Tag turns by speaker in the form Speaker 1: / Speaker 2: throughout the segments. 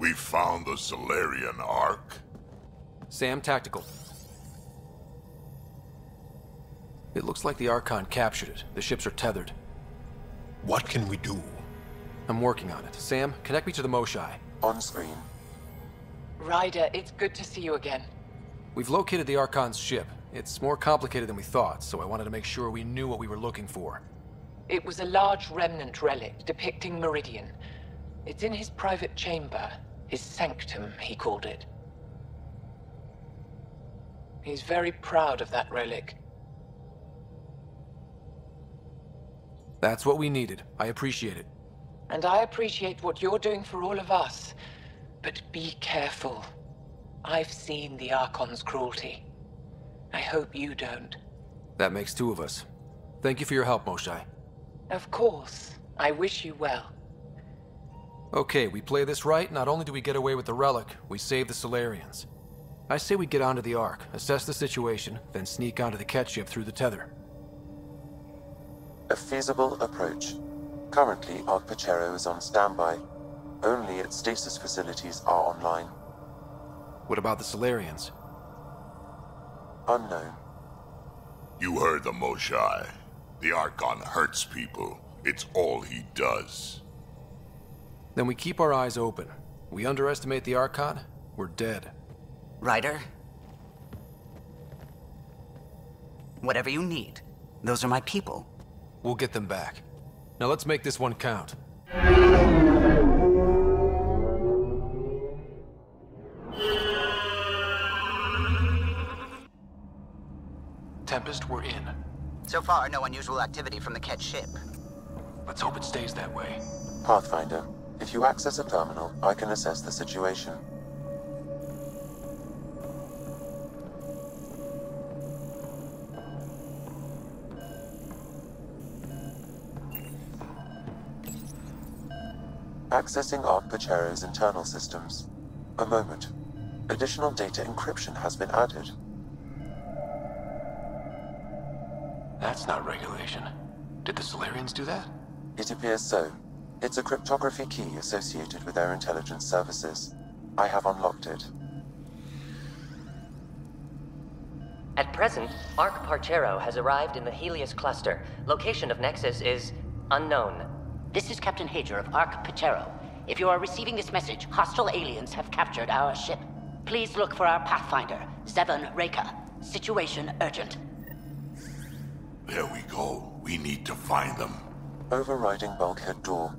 Speaker 1: We found the Solarian Ark.
Speaker 2: Sam, tactical. It looks like the Archon captured it. The ships are tethered.
Speaker 3: What can we do?
Speaker 2: I'm working on it. Sam, connect me to the Moshai.
Speaker 4: On screen.
Speaker 5: Ryder, it's good to see you again.
Speaker 2: We've located the Archon's ship. It's more complicated than we thought, so I wanted to make sure we knew what we were looking for.
Speaker 5: It was a large remnant relic depicting Meridian. It's in his private chamber. His sanctum, he called it. He's very proud of that relic.
Speaker 2: That's what we needed. I appreciate it.
Speaker 5: And I appreciate what you're doing for all of us. But be careful. I've seen the Archon's cruelty. I hope you don't.
Speaker 2: That makes two of us. Thank you for your help, Moshai.
Speaker 5: Of course. I wish you well.
Speaker 2: Okay, we play this right. Not only do we get away with the relic, we save the Solarians. I say we get onto the Ark, assess the situation, then sneak onto the Ket ship through the tether.
Speaker 4: A feasible approach. Currently, Ark Pachero is on standby. Only its stasis facilities are online.
Speaker 2: What about the Solarians?
Speaker 4: Unknown.
Speaker 1: You heard the Moshai. The Archon hurts people. It's all he does.
Speaker 2: Then we keep our eyes open. We underestimate the Archon, we're dead.
Speaker 6: Ryder? Whatever you need. Those are my people.
Speaker 2: We'll get them back. Now let's make this one count. Tempest, we're in.
Speaker 6: So far, no unusual activity from the Ket ship.
Speaker 2: Let's hope it stays that way.
Speaker 4: Pathfinder, if you access a terminal, I can assess the situation. Accessing Ark Pachero's internal systems. A moment. Additional data encryption has been added.
Speaker 2: That's not regulation. Did the Solarians do that?
Speaker 4: It appears so. It's a cryptography key associated with their intelligence services. I have unlocked it.
Speaker 7: At present, Ark Parchero has arrived in the Helios cluster. Location of Nexus is unknown.
Speaker 8: This is Captain Hager of Ark Pachero. If you are receiving this message, hostile aliens have captured our ship. Please look for our Pathfinder, Zevon Reka. Situation urgent.
Speaker 1: There we go. We need to find them.
Speaker 4: Overriding bulkhead door.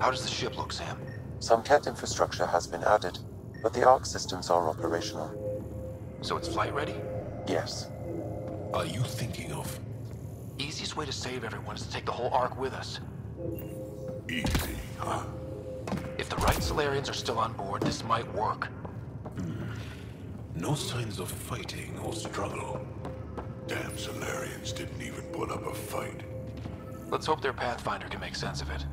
Speaker 2: How does the ship look, Sam?
Speaker 4: Some Ket infrastructure has been added, but the Ark systems are operational.
Speaker 2: So it's flight ready?
Speaker 4: Yes.
Speaker 3: Are you thinking of?
Speaker 2: Easiest way to save everyone is to take the whole Ark with us.
Speaker 1: Easy, huh?
Speaker 2: If the right Solarians are still on board, this might work.
Speaker 3: No signs of fighting or struggle.
Speaker 1: Damn Solarians didn't even put up a fight.
Speaker 2: Let's hope their Pathfinder can make sense of it.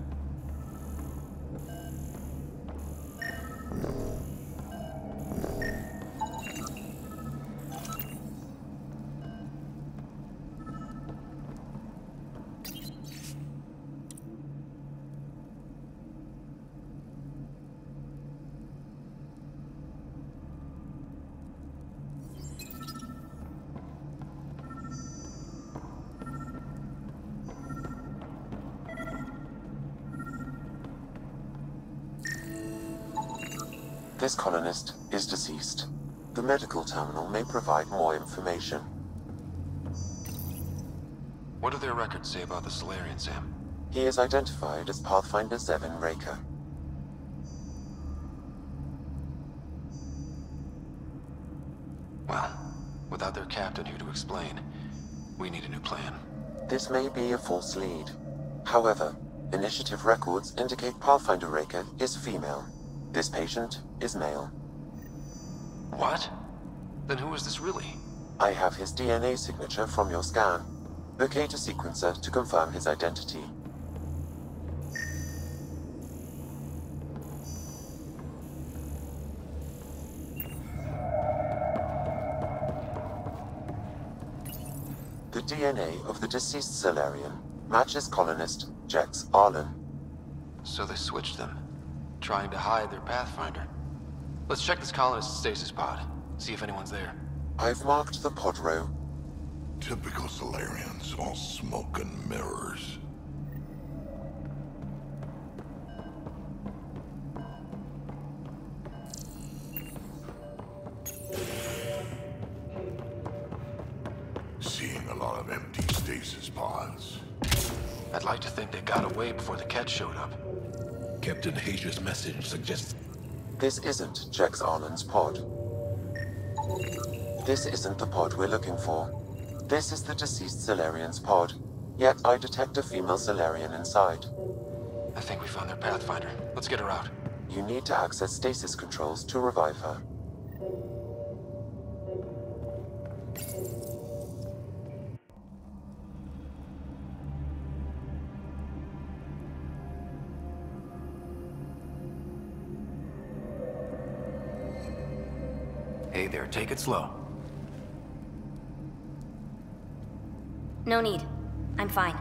Speaker 4: This colonist is deceased. The medical terminal may provide more information.
Speaker 2: What do their records say about the Solarian, Sam?
Speaker 4: He is identified as Pathfinder Zevon Reka.
Speaker 2: Well, without their captain here to explain, we need a new plan.
Speaker 4: This may be a false lead. However, initiative records indicate Pathfinder Reka is female. This patient is male.
Speaker 2: What? Then who is this really?
Speaker 4: I have his DNA signature from your scan. Locate a sequencer to confirm his identity. The DNA of the deceased Solarian Matches colonist Jex Arlen.
Speaker 2: So they switched them, trying to hide their Pathfinder. Let's check this colonist's stasis pod, see if anyone's there.
Speaker 4: I've marked the pod row.
Speaker 1: Typical Solarians, all smoke and mirrors. Seeing a lot of empty stasis pods.
Speaker 2: I'd like to think they got away before the Ket showed up.
Speaker 3: Captain Hager's message suggests...
Speaker 4: This isn't Jex Arlen's pod. This isn't the pod we're looking for. This is the deceased Solarian's pod. Yet I detect a female Solarian inside.
Speaker 2: I think we found their Pathfinder. Let's get her out.
Speaker 4: You need to access stasis controls to revive her.
Speaker 2: Hey there, take it slow.
Speaker 9: No need. I'm fine.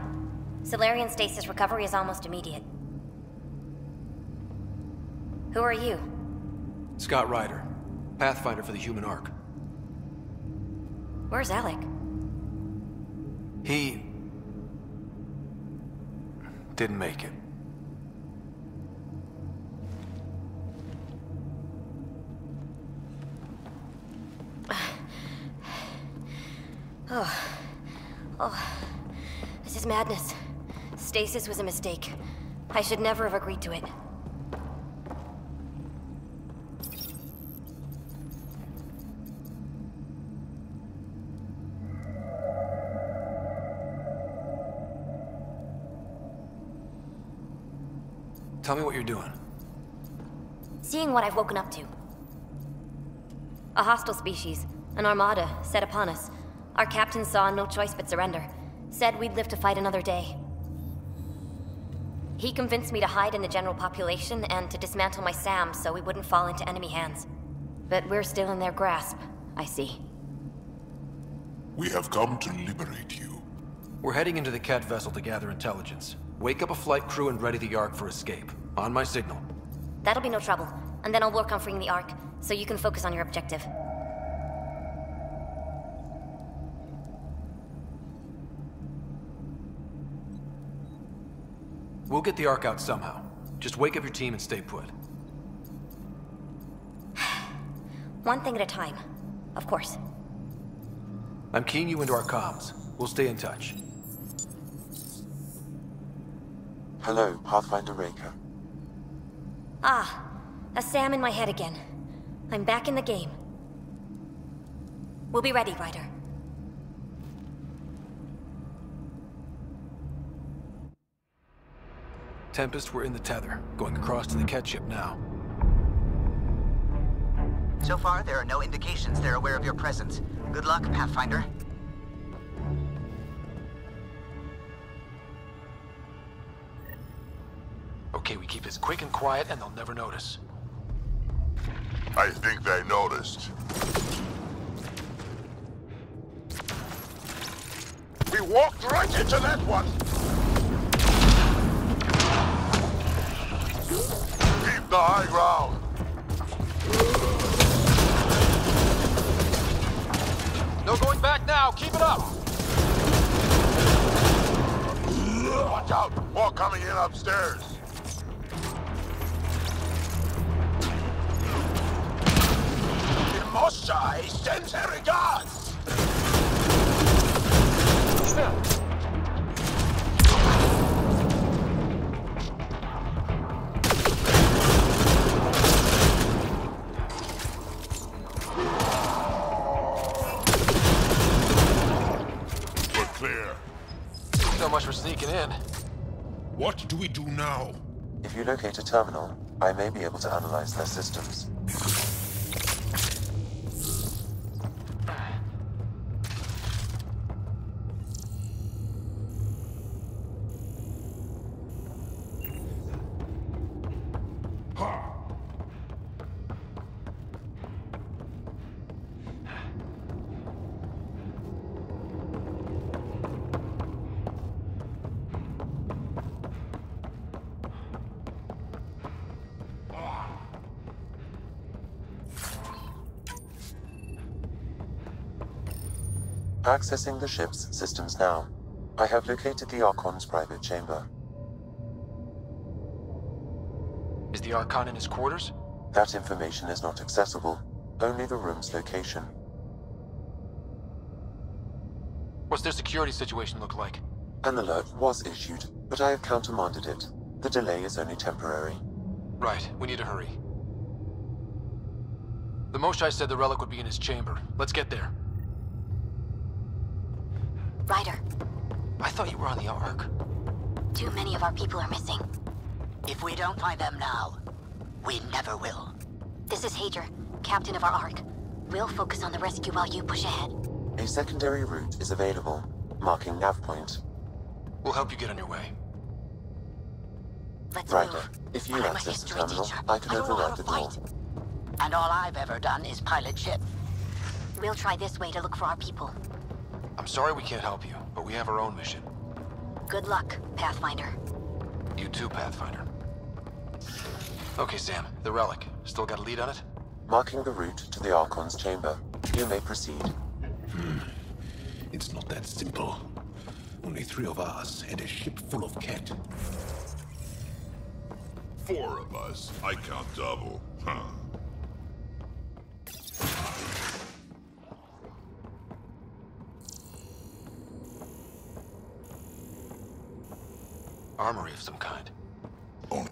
Speaker 9: Solarian stasis recovery is almost immediate. Who are you?
Speaker 2: Scott Ryder, Pathfinder for the Human Ark.
Speaker 9: Where's Alec?
Speaker 2: He... didn't make it.
Speaker 9: Oh, this is madness. Stasis was a mistake. I should never have agreed to it.
Speaker 2: Tell me what you're doing.
Speaker 9: Seeing what I've woken up to. A hostile species, an armada, set upon us. Our captain saw no choice but surrender. Said we'd live to fight another day. He convinced me to hide in the general population and to dismantle my SAM so we wouldn't fall into enemy hands. But we're still in their grasp, I see.
Speaker 1: We have come to liberate you.
Speaker 2: We're heading into the Ket vessel to gather intelligence. Wake up a flight crew and ready the Ark for escape. On my signal.
Speaker 9: That'll be no trouble. And then I'll work on freeing the Ark, so you can focus on your objective.
Speaker 2: We'll get the Ark out somehow. Just wake up your team and stay put.
Speaker 9: One thing at a time. Of course.
Speaker 2: I'm keying you into our comms. We'll stay in touch.
Speaker 4: Hello, Pathfinder Raker.
Speaker 9: Ah, a SAM in my head again. I'm back in the game. We'll be ready, Ryder.
Speaker 2: Tempest, we're in the tether, going across to the Ket ship now.
Speaker 6: So far, there are no indications they're aware of your presence. Good luck, Pathfinder.
Speaker 2: Okay, we keep this quick and quiet and they'll never notice.
Speaker 1: I think they noticed. We walked right into that one! Keep the high ground!
Speaker 2: No going back now! Keep it up!
Speaker 1: Watch out! More coming in upstairs! Moshai sends her regards! We're clear.
Speaker 2: So much for sneaking in.
Speaker 3: What do we do now?
Speaker 4: If you locate a terminal, I may be able to analyze their systems. Accessing the ship's systems now. I have located the Archon's private chamber.
Speaker 2: Is the Archon in his quarters?
Speaker 4: That information is not accessible. Only the room's location.
Speaker 2: What's their security situation look like?
Speaker 4: An alert was issued, but I have countermanded it. The delay is only temporary.
Speaker 2: Right, we need to hurry. The Moshai said the relic would be in his chamber. Let's get there.
Speaker 9: Ryder,
Speaker 2: I thought you were on the Ark.
Speaker 8: Too many of our people are missing. If we don't find them now, we never will.
Speaker 9: This is Hager, captain of our Ark. We'll focus on the rescue while you push ahead.
Speaker 4: A secondary route is available, marking nav point.
Speaker 2: We'll help you get on your way.
Speaker 9: Let's
Speaker 4: Ryder,
Speaker 9: move.
Speaker 4: if you
Speaker 9: I'm a
Speaker 4: access the
Speaker 9: history
Speaker 4: terminal,
Speaker 9: teacher.
Speaker 4: I can
Speaker 8: I don't know how
Speaker 4: override
Speaker 8: to
Speaker 4: the door.
Speaker 8: fight. And all I've ever done is pilot ship.
Speaker 9: We'll try this way to look for our people.
Speaker 2: I'm sorry we can't help you, but we have our own mission.
Speaker 9: Good luck, Pathfinder.
Speaker 2: You too, Pathfinder. Okay, Sam, the relic. Still got a lead on it?
Speaker 4: Marking the route to the Archon's chamber. You may proceed.
Speaker 3: It's not that simple. Only 3 of us and a ship full of Ket.
Speaker 1: 4 of us. I count double. Huh.
Speaker 2: Armory of some kind.
Speaker 1: Oh.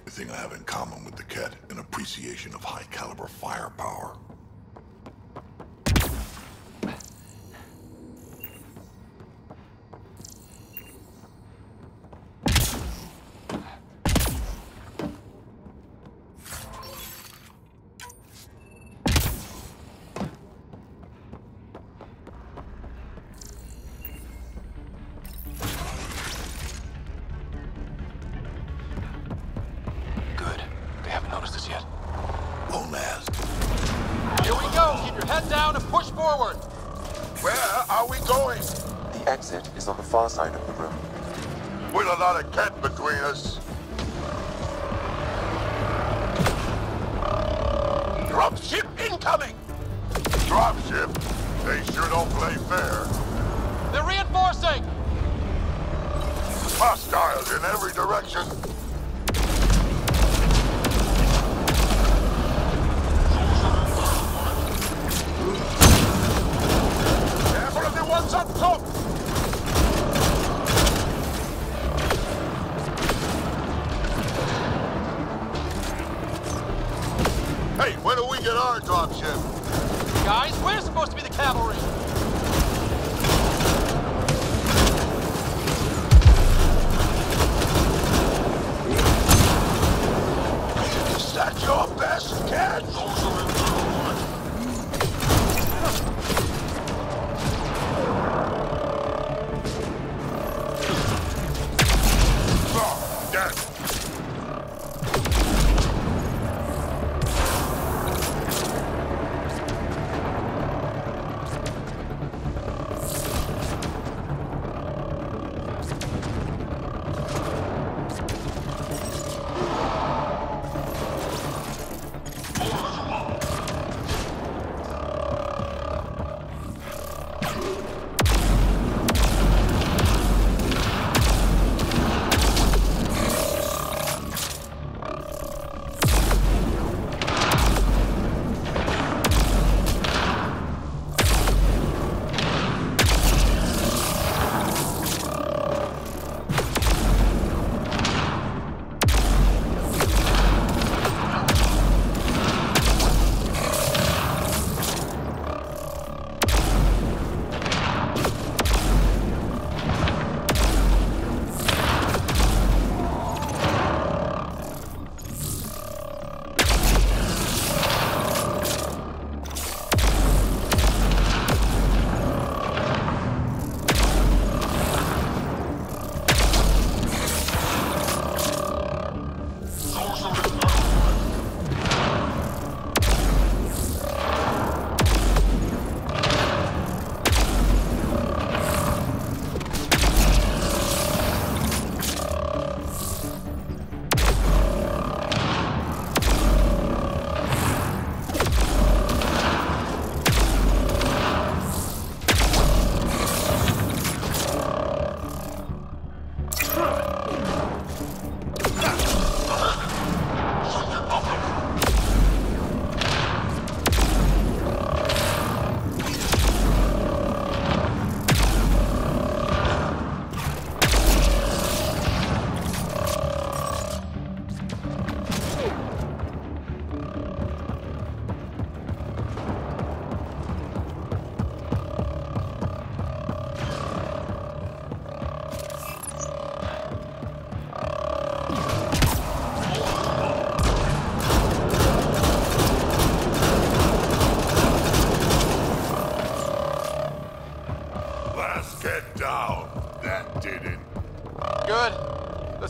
Speaker 1: The thing I have in common with the Ket, an appreciation of high-caliber firepower.
Speaker 2: Good. They haven't noticed us yet.
Speaker 1: Won't last.
Speaker 2: Here we go! Keep your head down and push forward!
Speaker 1: Where are we going?
Speaker 4: The exit is on the far side of the room.
Speaker 1: With a lot of Ket between us. Dropship incoming! Dropship? They sure don't play fair.
Speaker 2: They're reinforcing!
Speaker 1: Hostiles in every direction. Careful of the ones up top! Hey, when do we get our dropship?
Speaker 2: Guys, we're supposed to be the cavalry!
Speaker 1: Is that your best catch? Oh, dead.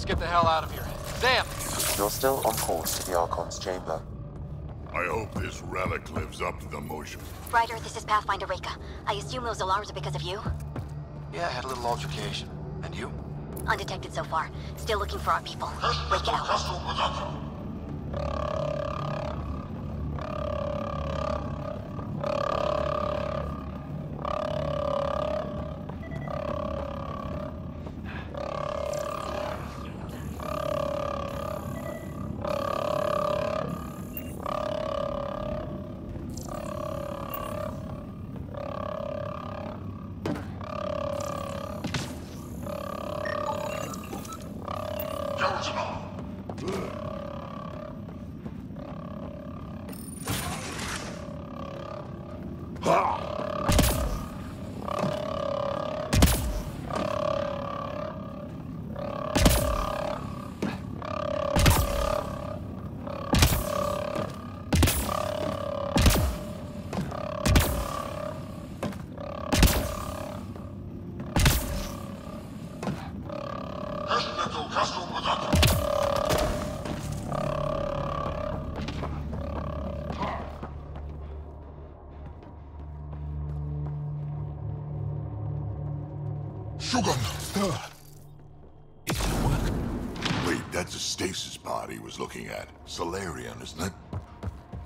Speaker 2: get the hell out of here. Damn!
Speaker 4: You're still on course to the Archon's chamber.
Speaker 1: I hope this relic lives up to the motion.
Speaker 9: Ryder, this is Pathfinder Reika. I assume those alarms are because of you?
Speaker 2: Yeah, I had a little altercation. And you?
Speaker 9: Undetected so far. Still looking for our people. Break it out.
Speaker 1: Wait, that's a stasis pod he was looking at. Solarian, isn't it?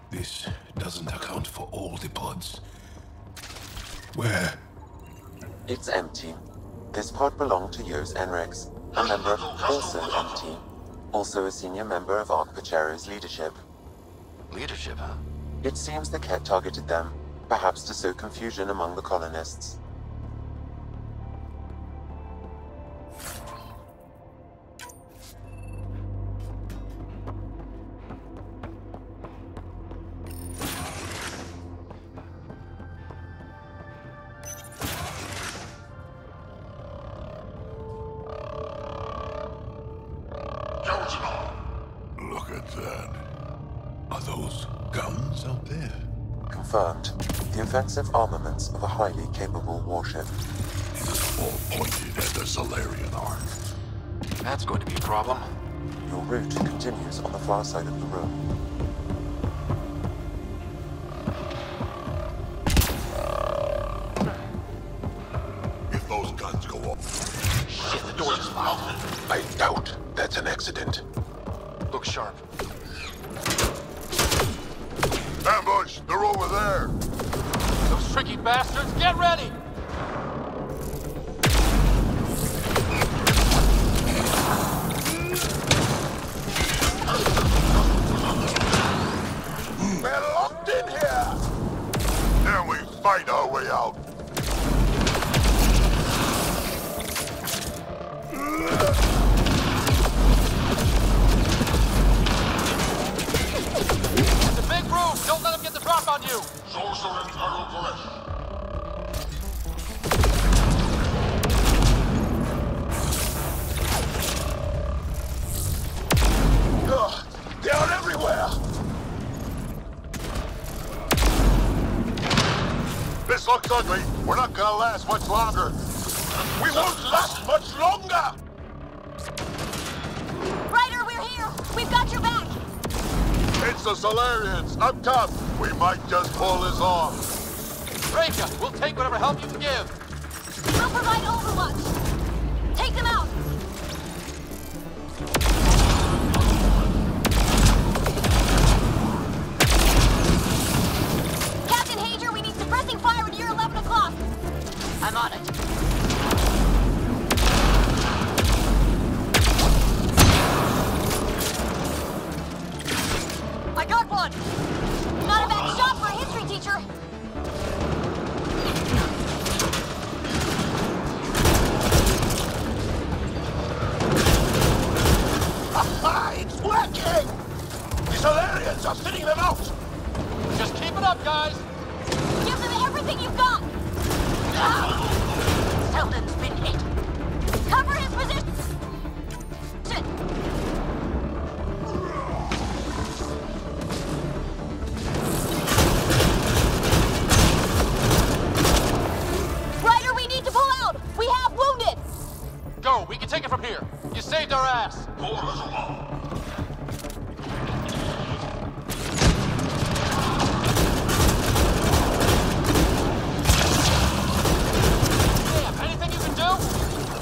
Speaker 3: This doesn't account for all the pods. Where?
Speaker 4: It's empty. This pod belonged to Yos Enrex, a member, also empty. Also a senior member of Ark Pachero's leadership.
Speaker 2: Leadership, huh?
Speaker 4: It seems the Ket targeted them, perhaps to sow confusion among the colonists.
Speaker 1: Look at that.
Speaker 3: Are those guns out there?
Speaker 4: Confirmed. The offensive armaments of a highly capable warship.
Speaker 1: All pointed at the Solarian Ark.
Speaker 2: That's going to be a problem.
Speaker 4: Your route continues on the far side of the room.
Speaker 1: If those guns go off...
Speaker 3: Shit, the door just locked. I doubt that's an accident.
Speaker 2: Look sharp.
Speaker 1: Ambush! They're over there!
Speaker 2: Those tricky bastards, get ready!
Speaker 1: We're locked in here! Then we fight our way out.
Speaker 2: It's a big room! Don't let them get the drop on you!
Speaker 1: Ugh, they're everywhere! This looks ugly. We're not gonna last much longer. We won't last much longer!
Speaker 9: Ryder, we're here! We've got your back!
Speaker 1: It's the Solarians. Up top. We might just pull this off.
Speaker 2: Reika, we'll take whatever help you can give.
Speaker 9: We'll provide overwatch! Take them out! Captain Hager, we need suppressing fire at year 11 o'clock! I'm on it. I got one! Not a bad shot for a history teacher!
Speaker 1: Aha! It's working! The Solarians are thinning them out!
Speaker 2: Just keep it up, guys!
Speaker 9: Give them everything you've got! Selden's been hit. Cover his position! Ryder, we need to pull out! We have wounded!
Speaker 2: Go, we can take it from here. You saved our ass.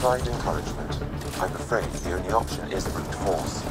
Speaker 4: Provide encouragement. I'm afraid the only option is brute force.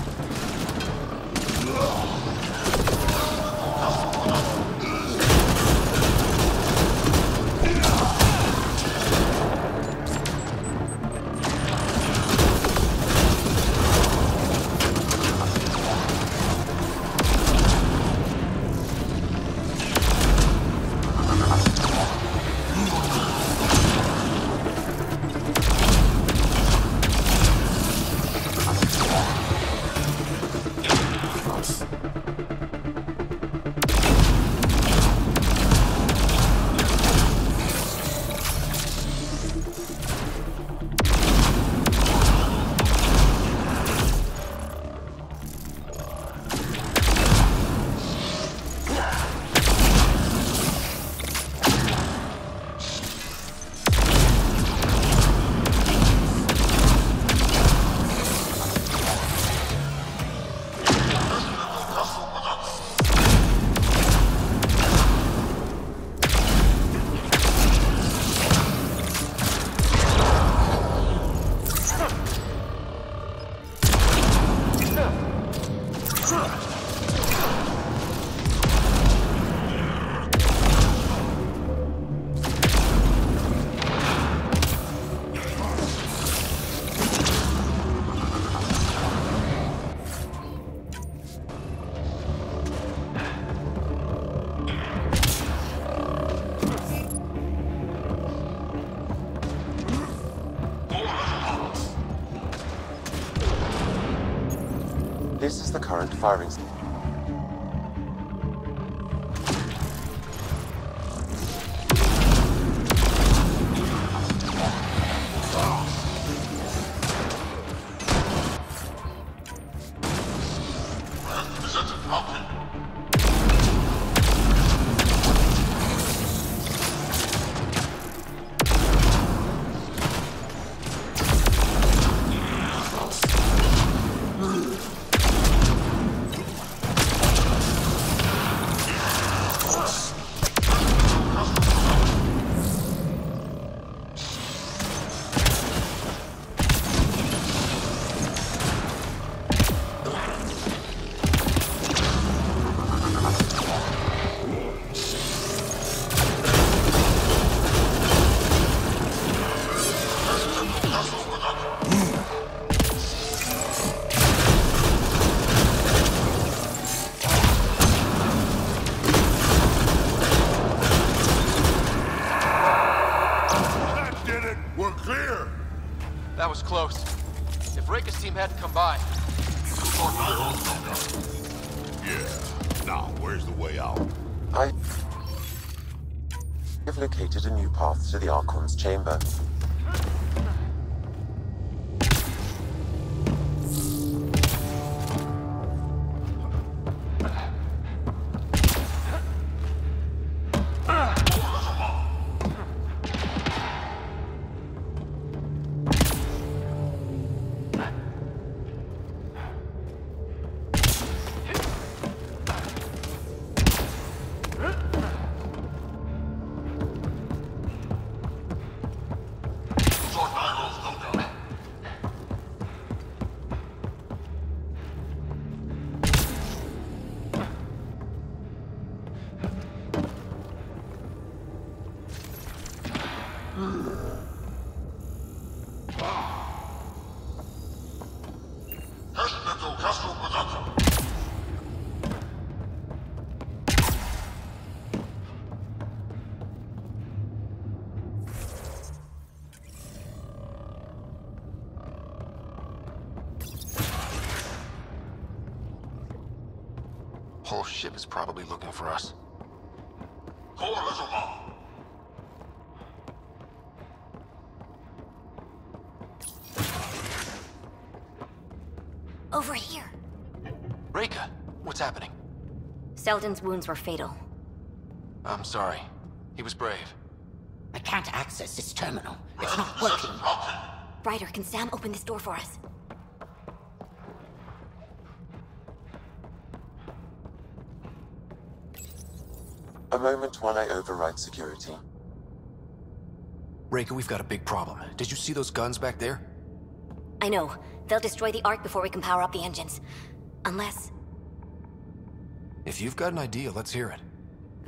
Speaker 4: This is the current firing.
Speaker 2: That was close. If Reika's team hadn't come by...
Speaker 1: Yeah. Now, where's the way out?
Speaker 4: I have located a new path to the Archon's chamber.
Speaker 2: Whole ship is probably looking for us.
Speaker 9: Over here.
Speaker 2: Reika, what's happening?
Speaker 9: Selden's wounds were fatal.
Speaker 2: I'm sorry. He was brave.
Speaker 8: I can't access this terminal. It's not working.
Speaker 9: Ryder, can Sam open this door for us?
Speaker 4: A moment while I override security.
Speaker 2: Reika, we've got a big problem. Did you see those guns back there?
Speaker 9: I know. They'll destroy the Ark before we can power up the engines. Unless...
Speaker 2: If you've got an idea, let's hear it.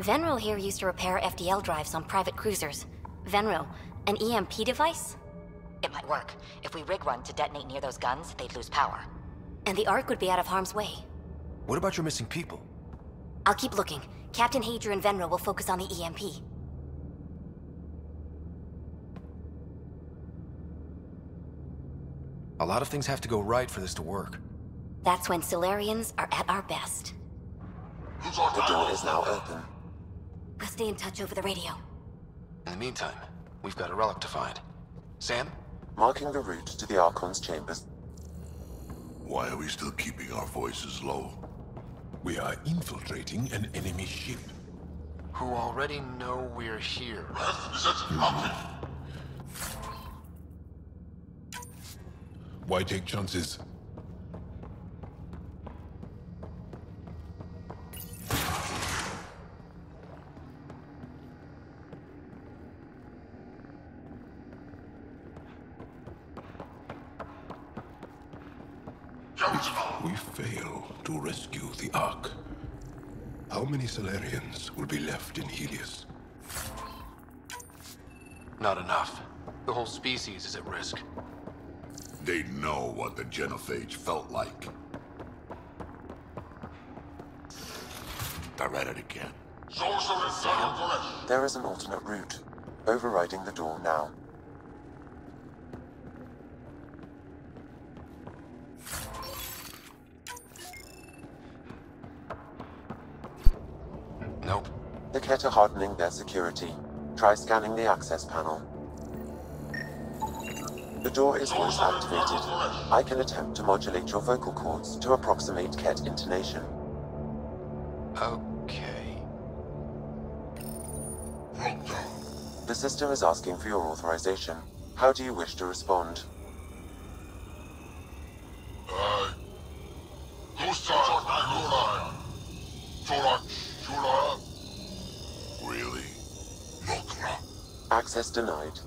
Speaker 9: Venro here used to repair FDL drives on private cruisers. Venro, an EMP device?
Speaker 8: It might work. If we rig one to detonate near those guns, they'd lose power.
Speaker 9: And the Ark would be out of harm's way.
Speaker 2: What about your missing people?
Speaker 9: I'll keep looking. Captain Hadrian and Venro will focus on the EMP.
Speaker 2: A lot of things have to go right for this to work.
Speaker 9: That's when Solarians are at our best.
Speaker 4: The door is now open.
Speaker 9: We'll stay in touch over the radio.
Speaker 2: In the meantime, we've got a relic to find. Sam?
Speaker 4: Marking the route to the Archon's chambers.
Speaker 1: Why are we still keeping our voices low?
Speaker 3: We are infiltrating an enemy ship.
Speaker 2: Who already know we're here.
Speaker 3: Why take chances? If we fail to rescue the Ark, how many Solarians will be left in Helios?
Speaker 2: Not enough. The whole species is at risk.
Speaker 1: They know what the genophage felt like. They're at it again.
Speaker 4: There is an alternate route. Overriding the door now.
Speaker 2: Nope.
Speaker 4: The Ket are hardening their security. Try scanning the access panel. The door is voice activated. I can attempt to modulate your vocal cords to approximate Ket intonation.
Speaker 2: Okay.
Speaker 4: The system is asking for your authorization. How do you wish to respond?
Speaker 1: Really?
Speaker 4: Access denied.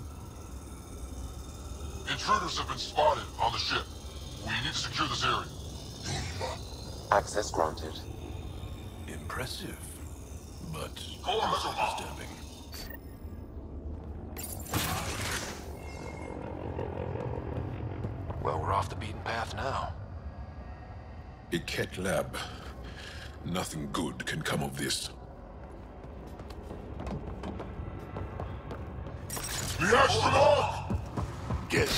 Speaker 1: Intruders have been spotted on the ship. We need to secure this area.
Speaker 4: Access granted.
Speaker 3: Impressive, but disturbing.
Speaker 2: Well, we're off the beaten path now.
Speaker 3: A Ket lab. Nothing good can come of this.
Speaker 1: The astronaut! Get
Speaker 3: The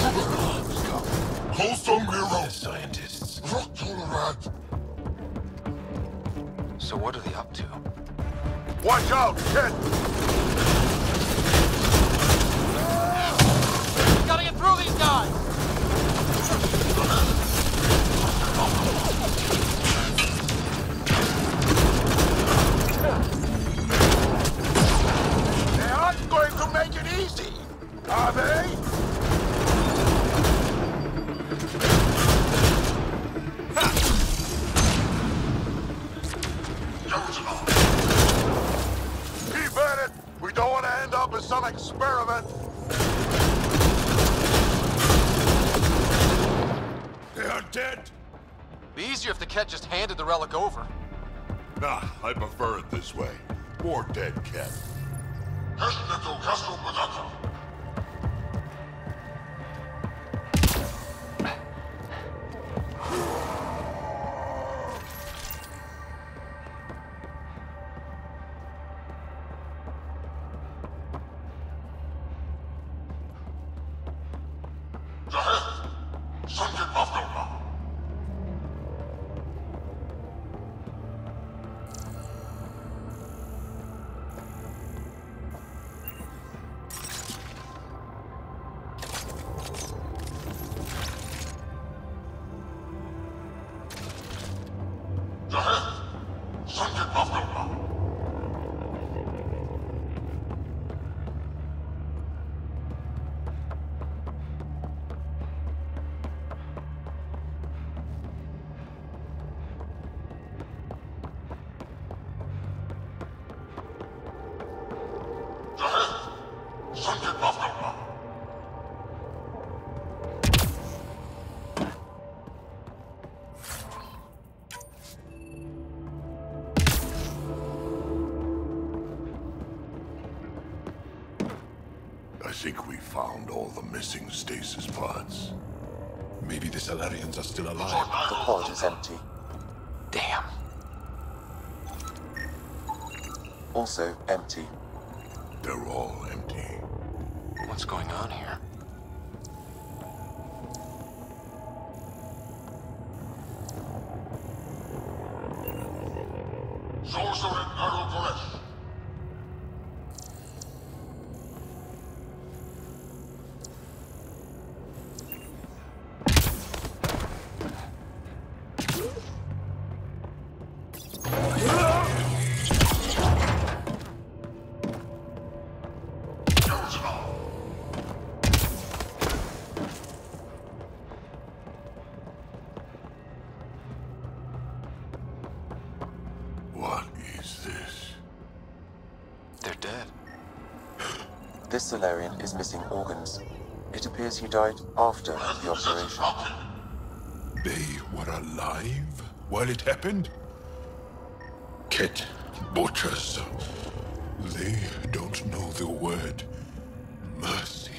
Speaker 3: scientists.
Speaker 2: So what are they up to?
Speaker 1: Watch out, Ket!
Speaker 2: Gotta get through these guys!
Speaker 1: They aren't going to make it easy, are they? Keep at it! We don't want to end up as some experiment. They are dead.
Speaker 2: Be easier if the Ket just handed the relic over.
Speaker 1: Nah, I prefer it this way. More dead Ket. I think we found all the missing stasis pods.
Speaker 3: Maybe the Salarians are still alive.
Speaker 4: The pod is empty.
Speaker 2: Damn.
Speaker 4: Also empty.
Speaker 1: They're all empty.
Speaker 2: What's going on here?
Speaker 1: What is this?
Speaker 2: They're dead.
Speaker 4: This Solarian is missing organs. It appears he died after the operation.
Speaker 3: They were alive while it happened? Ket butchers. They don't know the word mercy.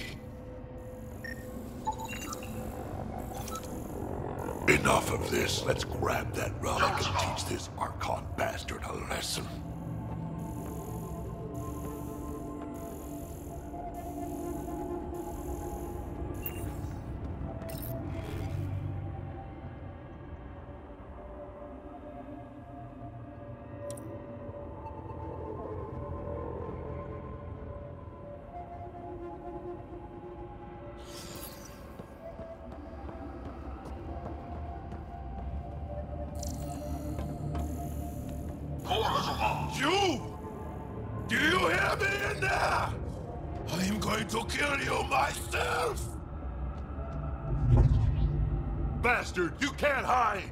Speaker 1: Enough of this. Let's grab that relic and teach this Archon bastard a lesson.
Speaker 3: You! Do you hear me in there? I'm going to kill you myself!
Speaker 1: Bastard, you can't hide!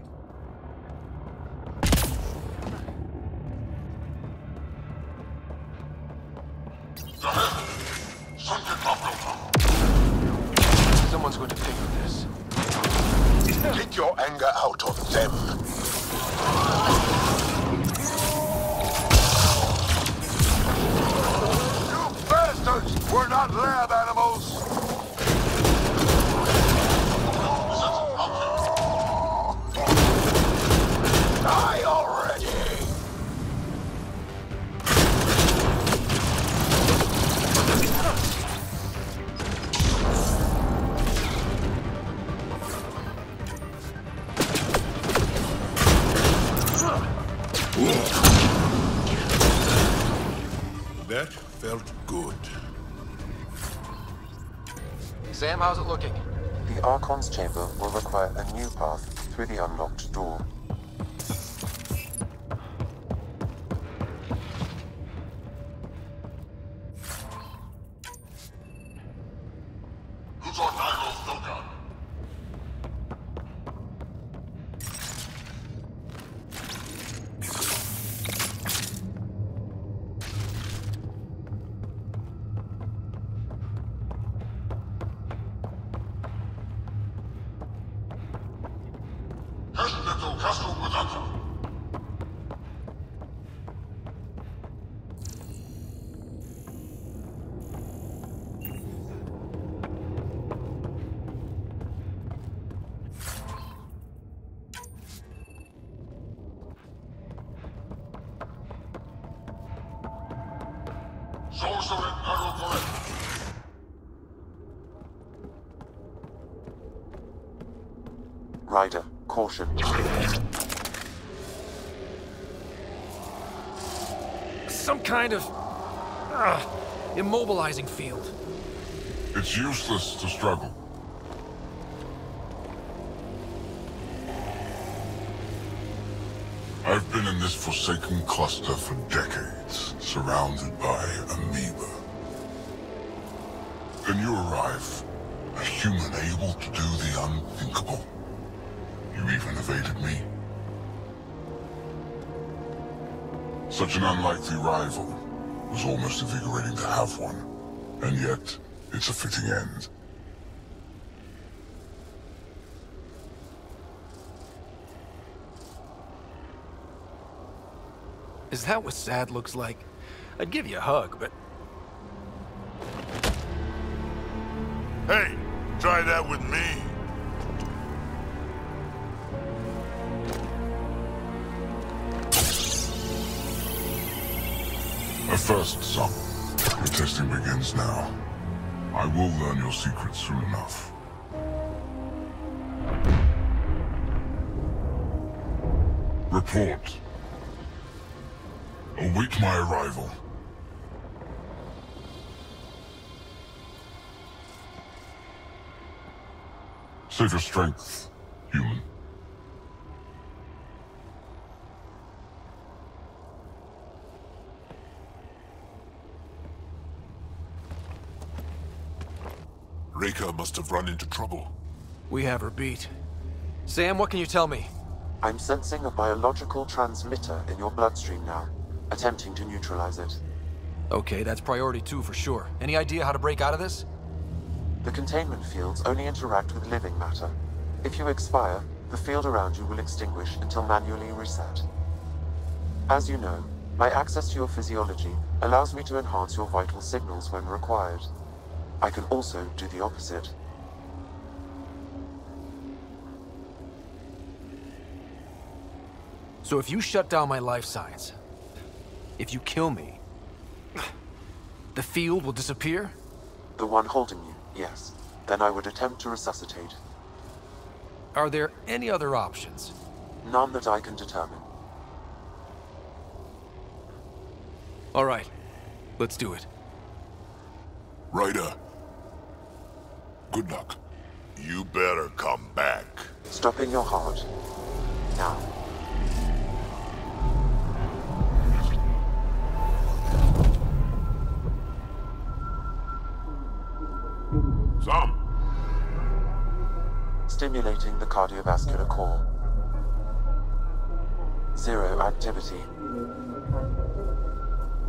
Speaker 2: Someone's going to pay for this.
Speaker 3: Get your anger out on them.
Speaker 1: We're not lab animals! Die already!
Speaker 3: That felt good.
Speaker 2: Sam, how's it looking?
Speaker 4: The Archon's chamber will require a new path through the unlocked door. Ryder, caution.
Speaker 2: Some kind of immobilizing field.
Speaker 1: It's useless to struggle. I've been in this forsaken cluster for decades, surrounded by amoeba. Then you arrive, a human able to do the unthinkable. You even evaded me. Such an unlikely rival. Was almost invigorating to have one. And yet, it's a fitting end.
Speaker 2: Is that what sad looks like? I'd give you a hug, but...
Speaker 1: Hey, try that with me. A first, son. Your testing begins now. I will learn your secrets soon enough. Report. Await my arrival. Save your strength, human.
Speaker 3: Reika must have run into trouble.
Speaker 2: We have her beat. Sam, what can you tell me?
Speaker 4: I'm sensing a biological transmitter in your bloodstream now, attempting to neutralize it.
Speaker 2: Okay, that's priority 2 for sure. Any idea how to break out of this?
Speaker 4: The containment fields only interact with living matter. If you expire, the field around you will extinguish until manually reset. As you know, my access to your physiology allows me to enhance your vital signals when required. I can also do the opposite.
Speaker 2: So if you shut down my life signs, if you kill me, the field will disappear?
Speaker 4: The one holding you, yes. Then I would attempt to resuscitate.
Speaker 2: Are there any other options?
Speaker 4: None that I can determine.
Speaker 2: All right, let's do it.
Speaker 3: Ryder. Good luck.
Speaker 1: You better come back.
Speaker 4: Stopping your heart. Now.
Speaker 3: Sam!
Speaker 4: Stimulating the cardiovascular core. 0 activity.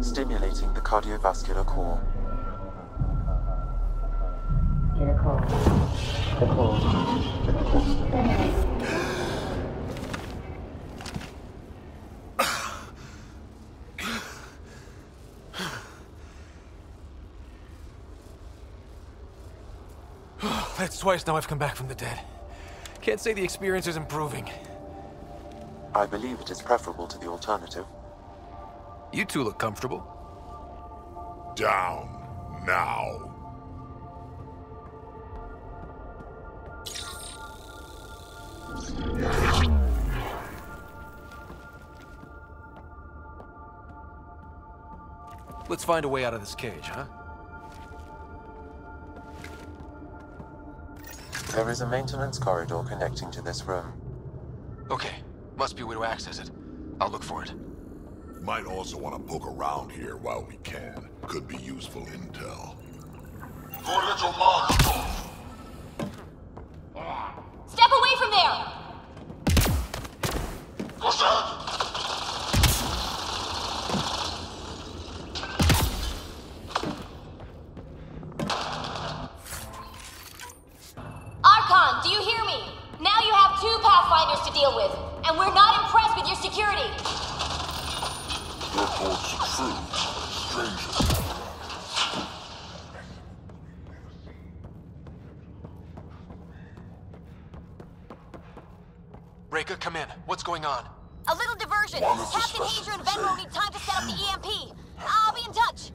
Speaker 4: Stimulating the cardiovascular core.
Speaker 2: That's twice now I've come back from the dead. Can't say the experience is improving.
Speaker 4: I believe it is preferable to the alternative.
Speaker 2: You two look comfortable.
Speaker 1: Down now.
Speaker 2: Let's find a way out of this cage, huh?
Speaker 4: There is a maintenance corridor connecting to this room.
Speaker 2: Okay, must be a way to access it. I'll look for it.
Speaker 1: Might also want to poke around here while we can. Could be useful intel. Your little monster!
Speaker 9: Step away from there!
Speaker 1: What's that?
Speaker 9: Archon, do you hear me? Now you have 2 Pathfinders to deal with, and we're not impressed with your security.
Speaker 1: Reports are true. Strangers.
Speaker 2: Reika, come in. What's going on?
Speaker 9: A little diversion. Captain Hazer and Venro need time to set up the EMP. I'll be in touch.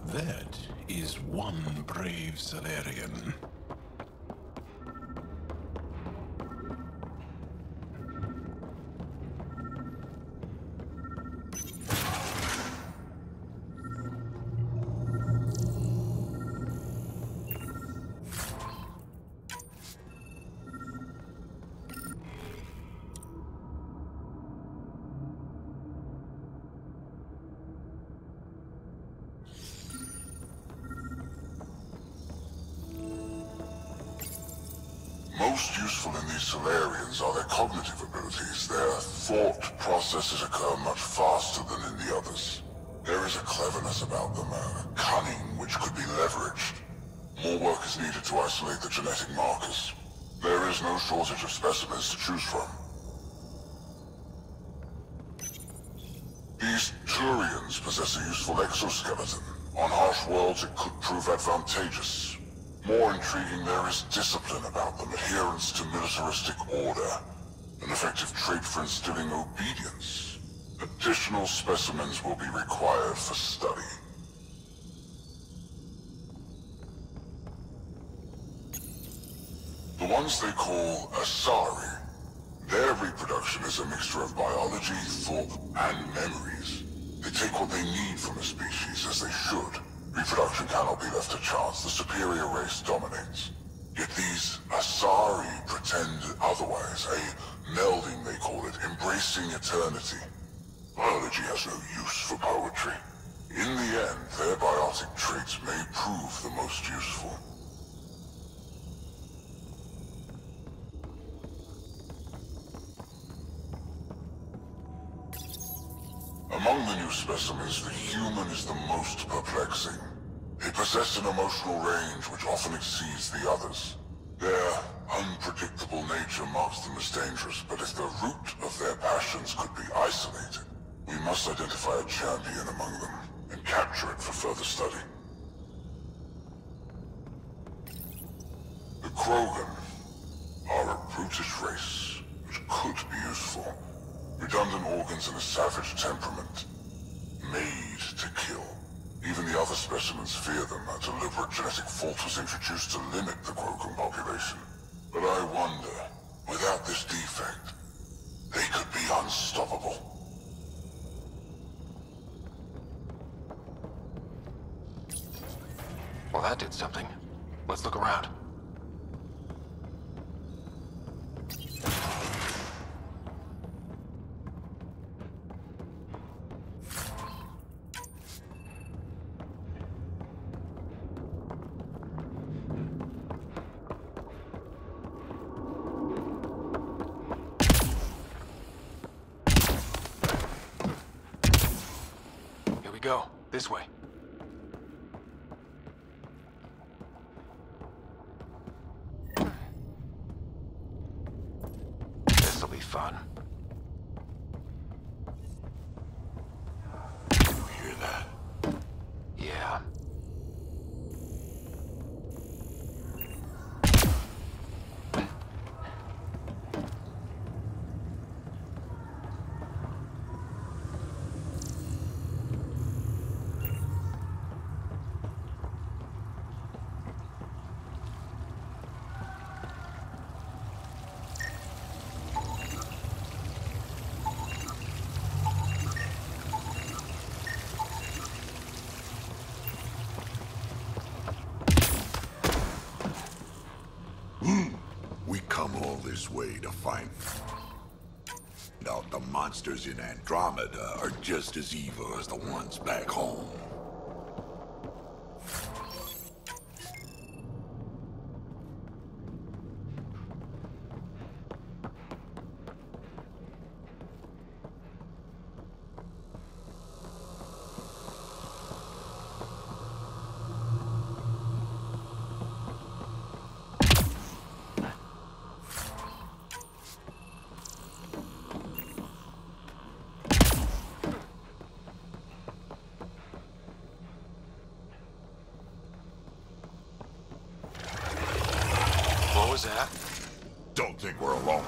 Speaker 3: That is one brave Salarian.
Speaker 1: Most useful in these Solarians are their cognitive abilities. Their thought processes occur much faster than in the others. There is There's a cleverness about them, a cunning which could be leveraged. More work is needed to isolate the genetic markers. There is no shortage of specimens to choose from. These Turians possess a useful exoskeleton. On harsh worlds, it could prove advantageous. More intriguing, there is discipline about them, adherence to militaristic order, an effective trait for instilling obedience. Additional specimens will be required for study. The ones they call Asari, their reproduction is a mixture of biology, thought, and memories. They take what they need from a species, as they should. Reproduction cannot be left to chance. The superior race dominates. Yet these Asari pretend otherwise. A melding, they call it, embracing eternity. Biology has no use for poetry. In the end, their biotic traits may prove the most useful. Among the new specimens, the human is the most perplexing. They possess an emotional range which often exceeds the others. Their unpredictable nature marks them as dangerous, but if the root of their passions could be isolated, we must identify a champion among them and capture it for further study. The Krogan are a brutish race which could be useful. Redundant organs and a savage temperament. Made to kill. Even the other specimens fear them. A deliberate genetic fault was introduced to limit the Krogan population. But I wonder, without this defect, they could be unstoppable.
Speaker 2: Well, that did something. Let's look around. Here we go. This way. This'll be fun.
Speaker 1: You hear that?
Speaker 2: Yeah.
Speaker 1: We come all this way to find out the monsters in Andromeda are just as evil as the ones back home.
Speaker 2: What was that?
Speaker 1: Don't think we're alone.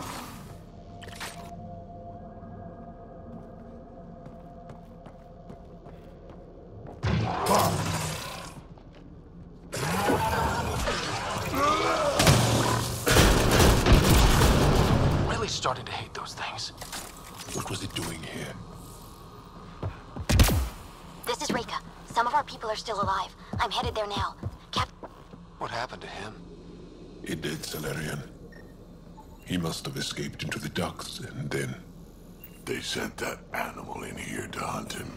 Speaker 2: Really starting to hate those things.
Speaker 3: What was it doing here?
Speaker 9: This is Reka. Some of our people are still alive. I'm headed there now.
Speaker 2: What happened to him?
Speaker 3: A dead Salarian. He must have escaped into the ducts, and then...
Speaker 1: They sent that animal in here to hunt him.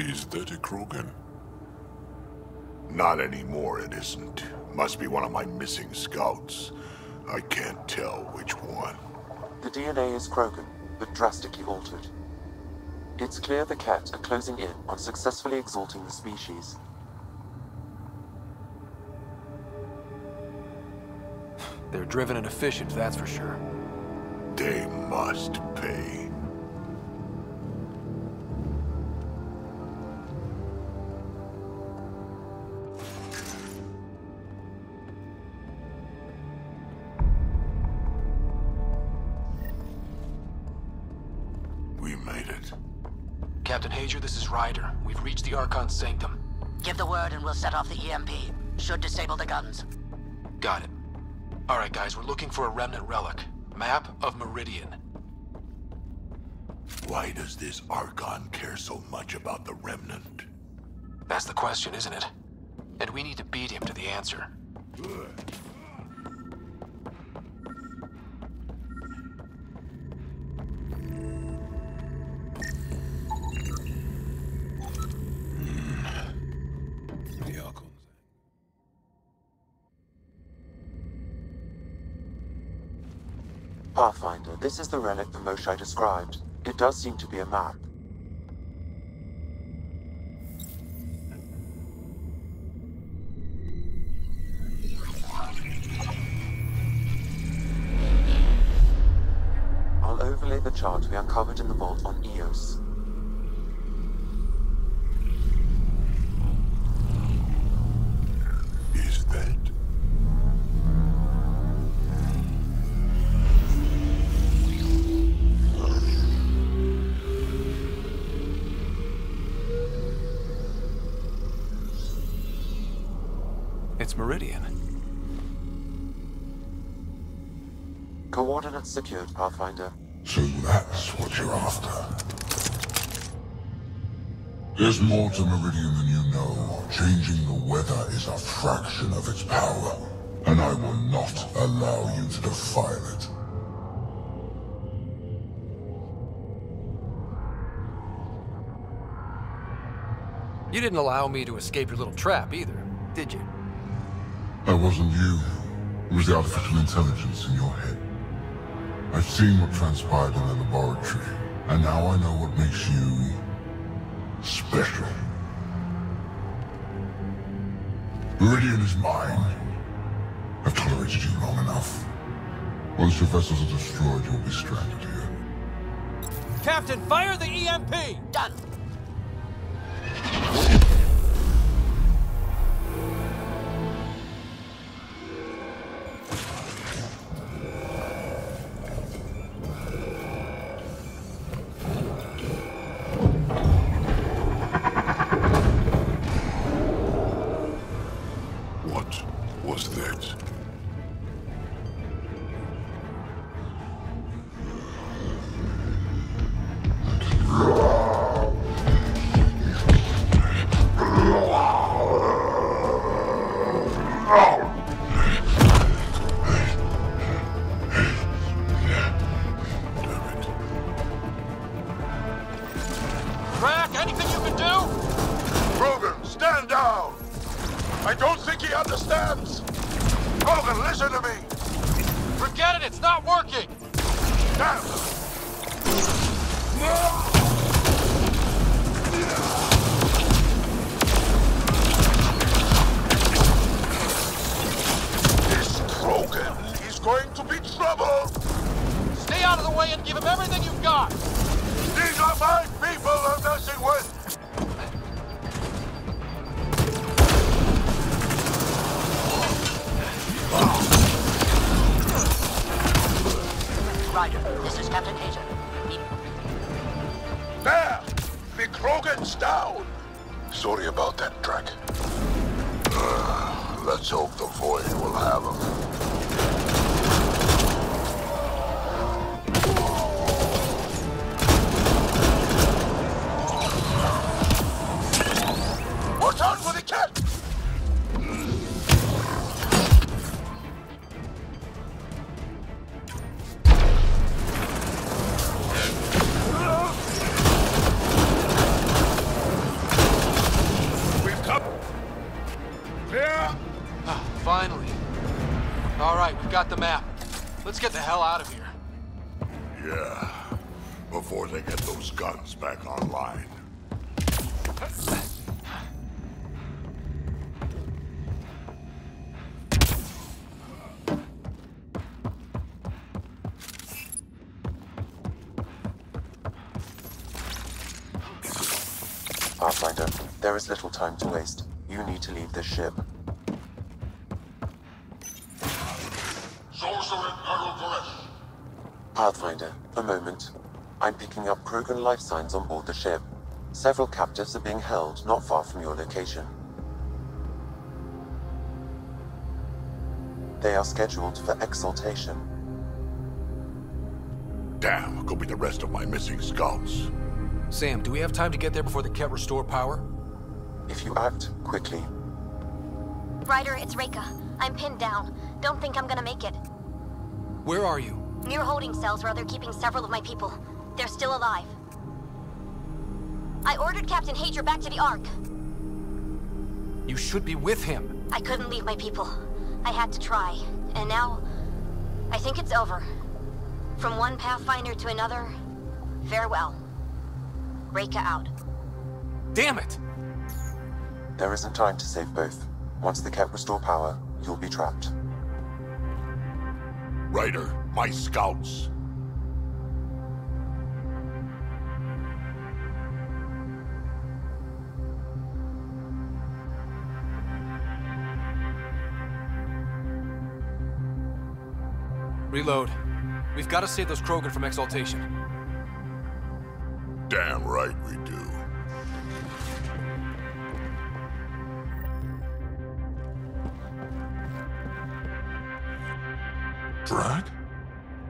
Speaker 3: Is that a Krogan?
Speaker 10: Not anymore, it isn't. Must be one of my missing scouts. I can't tell which one.
Speaker 4: The DNA is Krogan, but drastically altered. It's clear the Ket are closing in on successfully exalting the species.
Speaker 2: They're driven and efficient, that's for sure.
Speaker 10: They must pay. We made it.
Speaker 2: Captain Hager, this is Ryder. We've reached the Archon's sanctum.
Speaker 8: Give the word and we'll set off the EMP. Should disable the guns.
Speaker 2: Got it. Alright guys, we're looking for a remnant relic. Map of Meridian.
Speaker 10: Why does this Archon care so much about the Remnant?
Speaker 2: That's the question, isn't it? And we need to beat him to the answer.
Speaker 3: The Archons.
Speaker 4: Pathfinder, this is the relic the Moshai described. It does seem to be a map. I'll overlay the chart we uncovered in the vault on Eos.
Speaker 3: Is that?
Speaker 2: It's Meridian.
Speaker 4: Coordinates secured, Pathfinder.
Speaker 1: So that's what you're after. There's more to Meridian than you know. Changing the weather is a fraction of its power, and I will not allow you to defile it.
Speaker 2: You didn't allow me to escape your little trap either, did you?
Speaker 1: That wasn't you. It was the artificial intelligence in your head. I've seen what transpired in the laboratory, and now I know what makes you special. Meridian is mine. I've tolerated you long enough. Once your vessels are destroyed, you'll be stranded here.
Speaker 2: Captain, fire the EMP!
Speaker 8: Done.
Speaker 3: What was that?
Speaker 2: Crack, anything you can do?
Speaker 10: Krogan, stand down! I don't think he understands! Krogan, listen to me!
Speaker 2: Forget it, it's not working!
Speaker 10: Damn! This Krogan is going to be trouble!
Speaker 2: Stay out of the way and give him everything you've got!
Speaker 10: These are my people I'm messing with!
Speaker 8: Ryder, this is Captain Hager.
Speaker 10: There! The Krogan's down! Sorry about that, Drac. Let's hope the Void will have him. Watch out for the cat!
Speaker 2: Let's get the hell out of here.
Speaker 10: Yeah, before they get those guns back online.
Speaker 4: Pathfinder, there is little time to waste. You need to leave this ship. Pathfinder, a moment. I'm picking up Krogan life signs on board the ship. Several captives are being held not far from your location. They are scheduled for exaltation.
Speaker 10: Damn, could be the rest of my missing scouts.
Speaker 2: Sam, do we have time to get there before the Ket restore power?
Speaker 4: If you act quickly.
Speaker 9: Ryder, it's Reika. I'm pinned down. Don't think I'm gonna make it.
Speaker 2: Where are you?
Speaker 9: Near holding cells where they're keeping several of my people. They're still alive. I ordered Captain Hager back to the Ark.
Speaker 2: You should be with him.
Speaker 9: I couldn't leave my people. I had to try. And now, I think it's over. From one Pathfinder to another, farewell. Reika out.
Speaker 2: Damn it!
Speaker 4: There isn't time to save both. Once the Ket restore power, you'll be trapped.
Speaker 10: Ryder, my scouts.
Speaker 2: Reload. We've got to save those Krogan from exaltation.
Speaker 10: Damn right we do.
Speaker 3: Drag?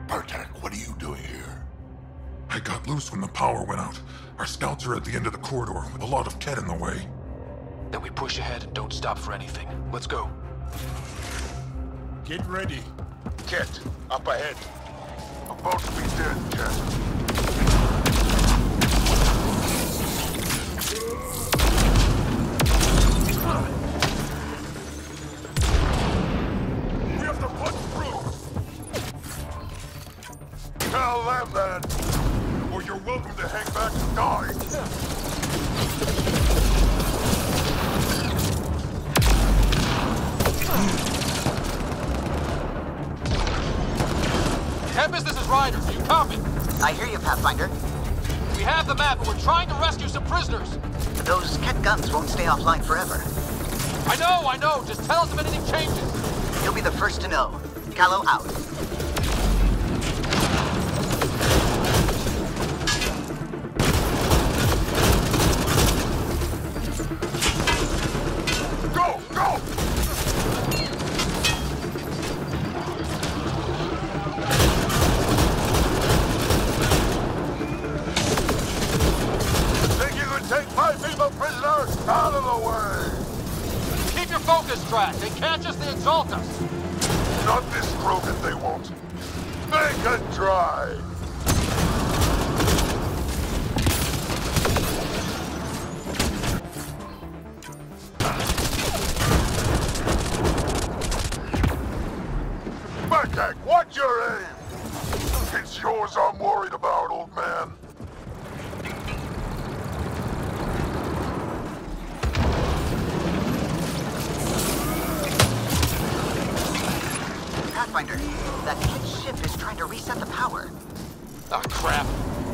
Speaker 10: Bartek, what are you doing here?
Speaker 3: I got loose when the power went out. Our scouts are at the end of the corridor with a lot of Ket in the way.
Speaker 2: Then we push ahead and don't stop for anything. Let's go.
Speaker 10: Get ready. Ket, up ahead. About to be dead, Ket. We have to push through. Tell them that, or you're welcome to hang back and die.
Speaker 2: Tempest, this is Ryder. Do you copy?
Speaker 6: I hear you, Pathfinder.
Speaker 2: We have the map, and we're trying to rescue some prisoners.
Speaker 6: Those Ket guns won't stay offline forever.
Speaker 2: I know. Just tell us if anything changes.
Speaker 6: You'll be the first to know. Callow out.
Speaker 10: Go! Go! Think you can take my people prisoner out of the way?
Speaker 2: Keep your focus, Track. They can't just exalt us.
Speaker 10: Not this Krogan, they won't. They can try. Bartek, watch your aim! It's yours I'm worried about, old man.
Speaker 6: Pathfinder, that Ket ship is trying to reset the power.
Speaker 2: Oh, crap.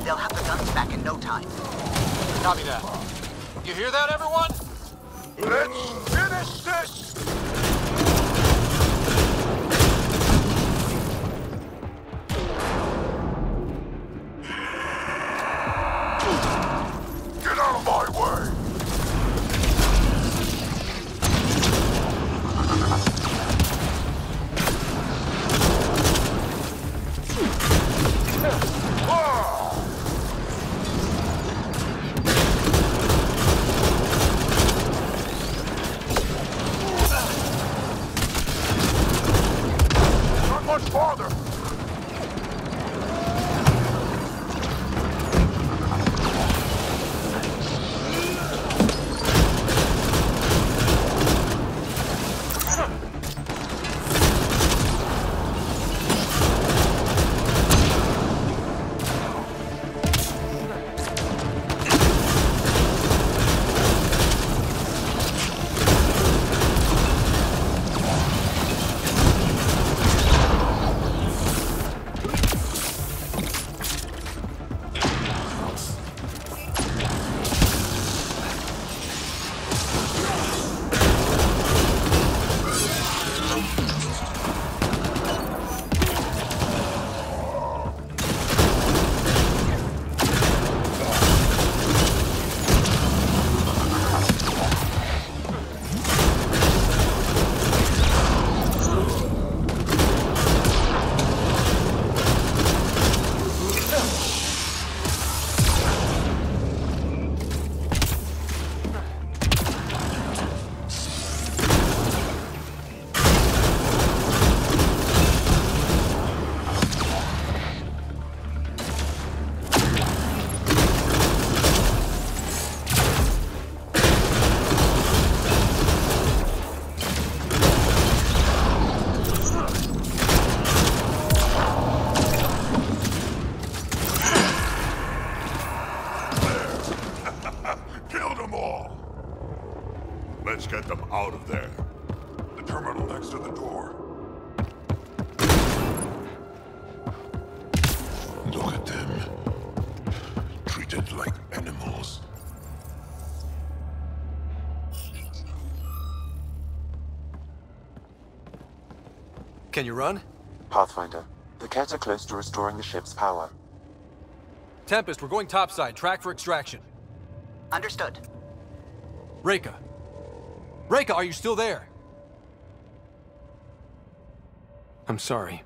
Speaker 6: They'll have the guns back in no time.
Speaker 2: Copy that. You hear that, everyone?
Speaker 10: Let's finish this! Get out of my way! Killed them all! Let's get them out of there. The terminal next to the door.
Speaker 3: Look at them. Treated like animals.
Speaker 2: Can you run?
Speaker 4: Pathfinder, the Ket are close to restoring the ship's power.
Speaker 2: Tempest, we're going topside. Track for extraction.
Speaker 6: Understood.
Speaker 2: Reika. Reika, are you still there? I'm sorry.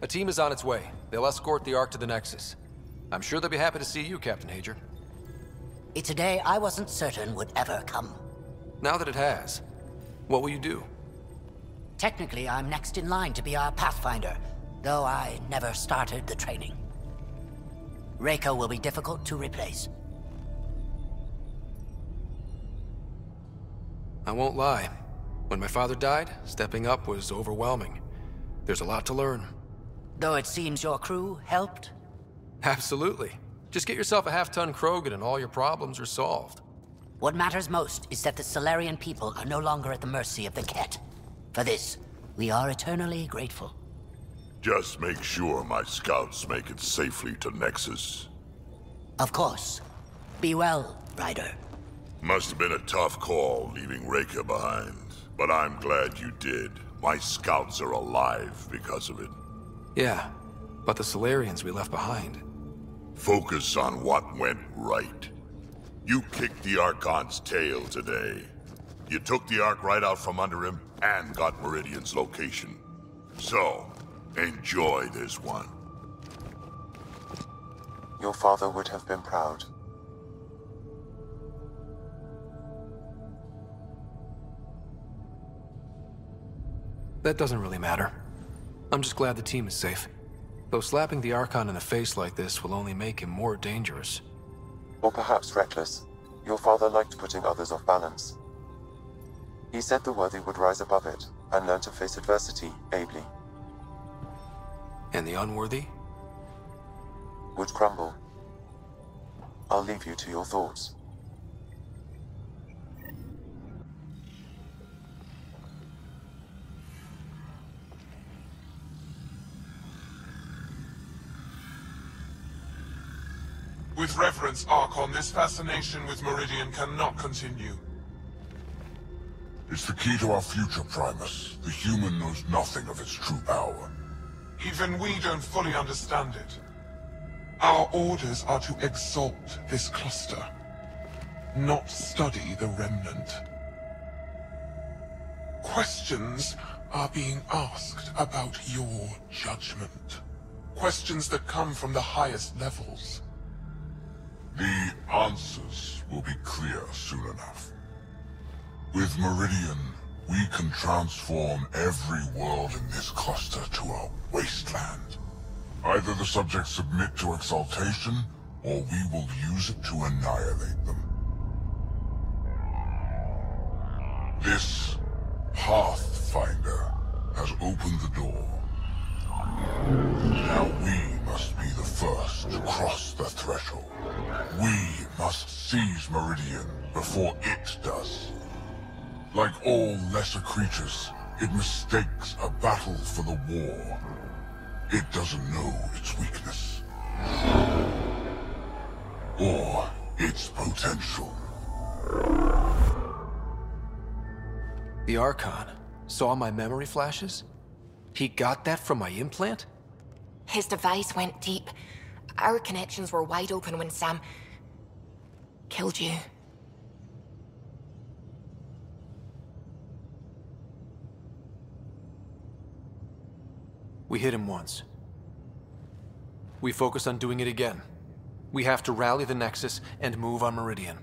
Speaker 2: A team is on its way. They'll escort the Ark to the Nexus. I'm sure they'll be happy to see you, Captain Hager.
Speaker 8: It's a day I wasn't certain would ever come.
Speaker 2: Now that it has, what will you do?
Speaker 8: Technically, I'm next in line to be our Pathfinder, though I never started the training. Reika will be difficult to replace.
Speaker 2: I won't lie. When my father died, stepping up was overwhelming. There's a lot to learn.
Speaker 8: Though it seems your crew helped?
Speaker 2: Absolutely. Just get yourself a half-ton Krogan and all your problems are solved.
Speaker 8: What matters most is that the Solarian people are no longer at the mercy of the Ket. For this, we are eternally grateful.
Speaker 10: Just make sure my scouts make it safely to Nexus.
Speaker 8: Of course. Be well, Ryder.
Speaker 10: Must have been a tough call leaving Reika behind, but I'm glad you did. My scouts are alive because of it.
Speaker 2: Yeah, but the Solarians we left behind.
Speaker 10: Focus on what went right. You kicked the Archon's tail today. You took the Ark right out from under him and got Meridian's location. So, enjoy this one.
Speaker 4: Your father would have been proud.
Speaker 2: That doesn't really matter. I'm just glad the team is safe. Though slapping the Archon in the face like this will only make him more dangerous.
Speaker 4: Or perhaps reckless. Your father liked putting others off balance. He said the worthy would rise above it and learn to face adversity ably.
Speaker 2: And the unworthy?
Speaker 4: Would crumble. I'll leave you to your thoughts.
Speaker 11: With reverence, Archon, this fascination with Meridian cannot continue.
Speaker 1: It's the key to our future, Primus. The human knows nothing of its true power.
Speaker 11: Even we don't fully understand it. Our orders are to exalt this cluster, not study the remnant. Questions are being asked about your judgment. Questions that come from the highest levels.
Speaker 1: The answers will be clear soon enough. With Meridian, we can transform every world in this cluster to a wasteland. Either the subjects submit to exaltation, or we will use it to annihilate them. This Pathfinder has opened the door. Now we must be the first to cross the threshold. We must sees Meridian before it does. Like all lesser creatures, it mistakes a battle for the war. It doesn't know its weakness. Or its potential.
Speaker 2: The Archon saw my memory flashes? He got that from my implant?
Speaker 12: His device went deep. Our connections were wide open when Sam killed you.
Speaker 2: We hit him once. We focus on doing it again. We have to rally the Nexus and move on Meridian.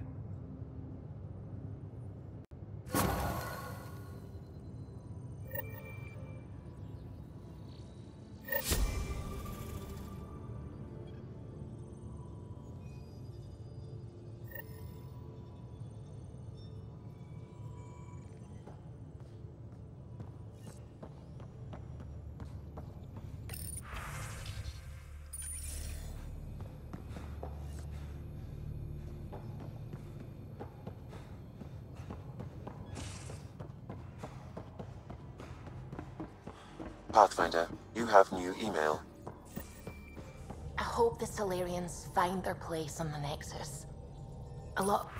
Speaker 4: Pathfinder, you have new email.
Speaker 12: I hope the Solarians find their place on the Nexus. A lot...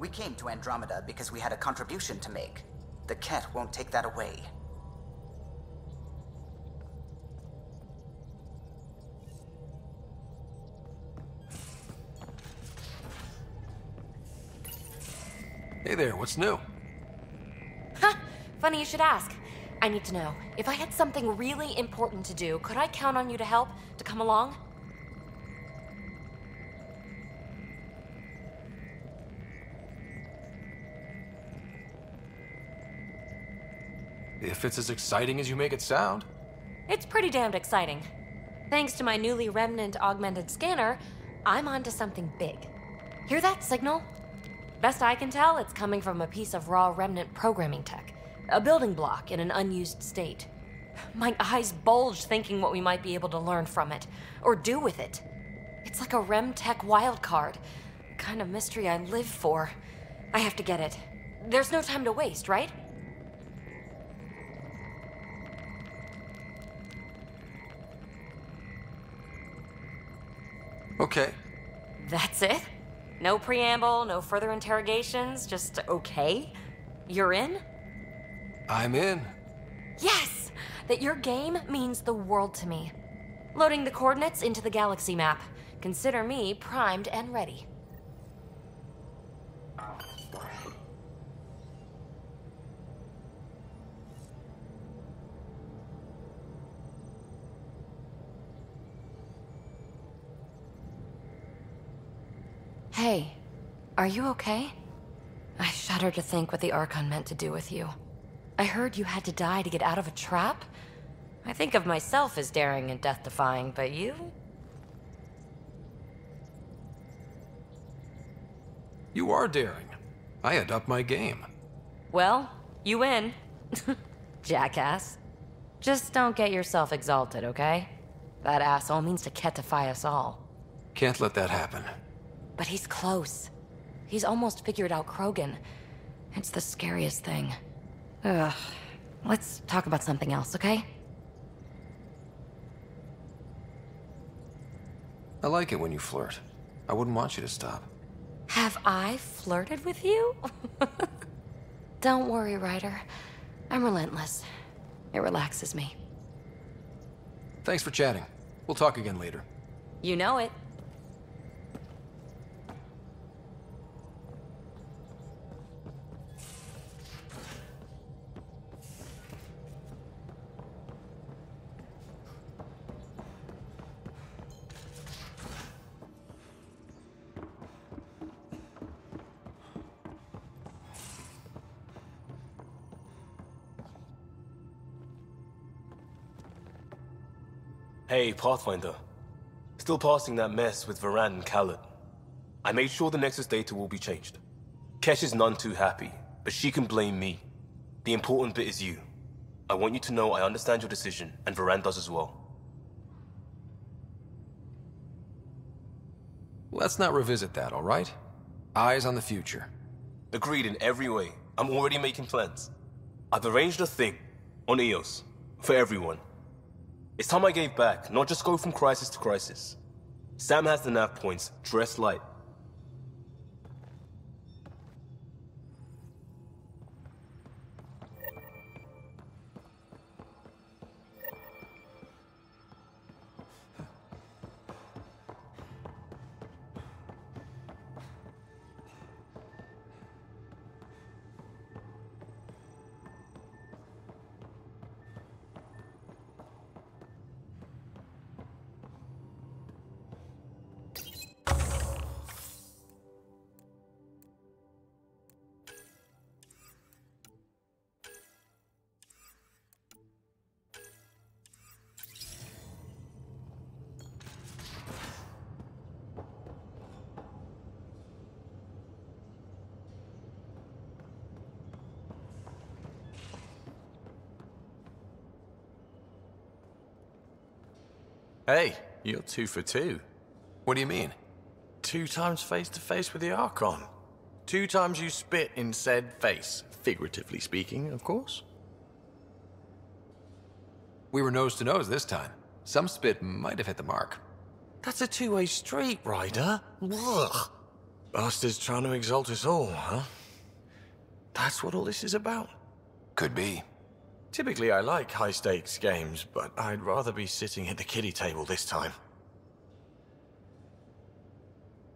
Speaker 6: We came to Andromeda because we had a contribution to make. The Ket won't take that away.
Speaker 2: Hey there, what's new?
Speaker 13: Ha! Funny you should ask. I need to know, if I had something really important to do, could I count on you to help? To come along?
Speaker 2: If it's as exciting as you make it sound.
Speaker 13: It's pretty damned exciting. Thanks to my newly Remnant augmented scanner, I'm onto something big. Hear that signal? Best I can tell, it's coming from a piece of raw Remnant programming tech. A building block in an unused state. My eyes bulge thinking what we might be able to learn from it, or do with it. It's like a Rem tech wildcard. The kind of mystery I live for. I have to get it. There's no time to waste, right?
Speaker 2: Okay.
Speaker 13: That's it? No preamble, no further interrogations, just okay? You're in?
Speaker 2: I'm in.
Speaker 13: Yes! That your game means the world to me. Loading the coordinates into the galaxy map. Consider me primed and ready. Hey, are you okay? I shudder to think what the Archon meant to do with you. I heard you had to die to get out of a trap? I think of myself as daring and death-defying, but you?
Speaker 2: You are daring. I had upped my game.
Speaker 13: Well, you win. Jackass. Just don't get yourself exalted, okay? That asshole means to ketify us all.
Speaker 2: Can't let that happen.
Speaker 13: But he's close. He's almost figured out Krogan. It's the scariest thing. Ugh. Let's talk about something else, okay?
Speaker 2: I like it when you flirt. I wouldn't want you to stop.
Speaker 13: Have I flirted with you? Don't worry, Ryder. I'm relentless. It relaxes me.
Speaker 2: Thanks for chatting. We'll talk again later.
Speaker 13: You know it.
Speaker 14: Hey, Pathfinder. Still passing that mess with Varan and Khaled. I made sure the Nexus data will be changed. Kesh is none too happy, but she can blame me. The important bit is you. I want you to know I understand your decision, and Varan does as well.
Speaker 2: Let's not revisit that, all right? Eyes on the future.
Speaker 14: Agreed in every way. I'm already making plans. I've arranged a thing on EOS for everyone. It's time I gave back, not just go from crisis to crisis. Sam has the nav points, dress light.
Speaker 15: Hey, you're 2 for 2.
Speaker 2: What do you mean?
Speaker 15: 2 times face-to-face with the Archon. 2 times you spit in said face. Figuratively speaking, of course.
Speaker 2: We were nose to nose this time. Some spit might have hit the mark.
Speaker 15: That's a two-way street, Ryder. Ugh. Bastard's trying to exalt us all, huh? That's what all this is about?
Speaker 2: Could be.
Speaker 15: Typically, I like high-stakes games, but I'd rather be sitting at the kiddie table this time.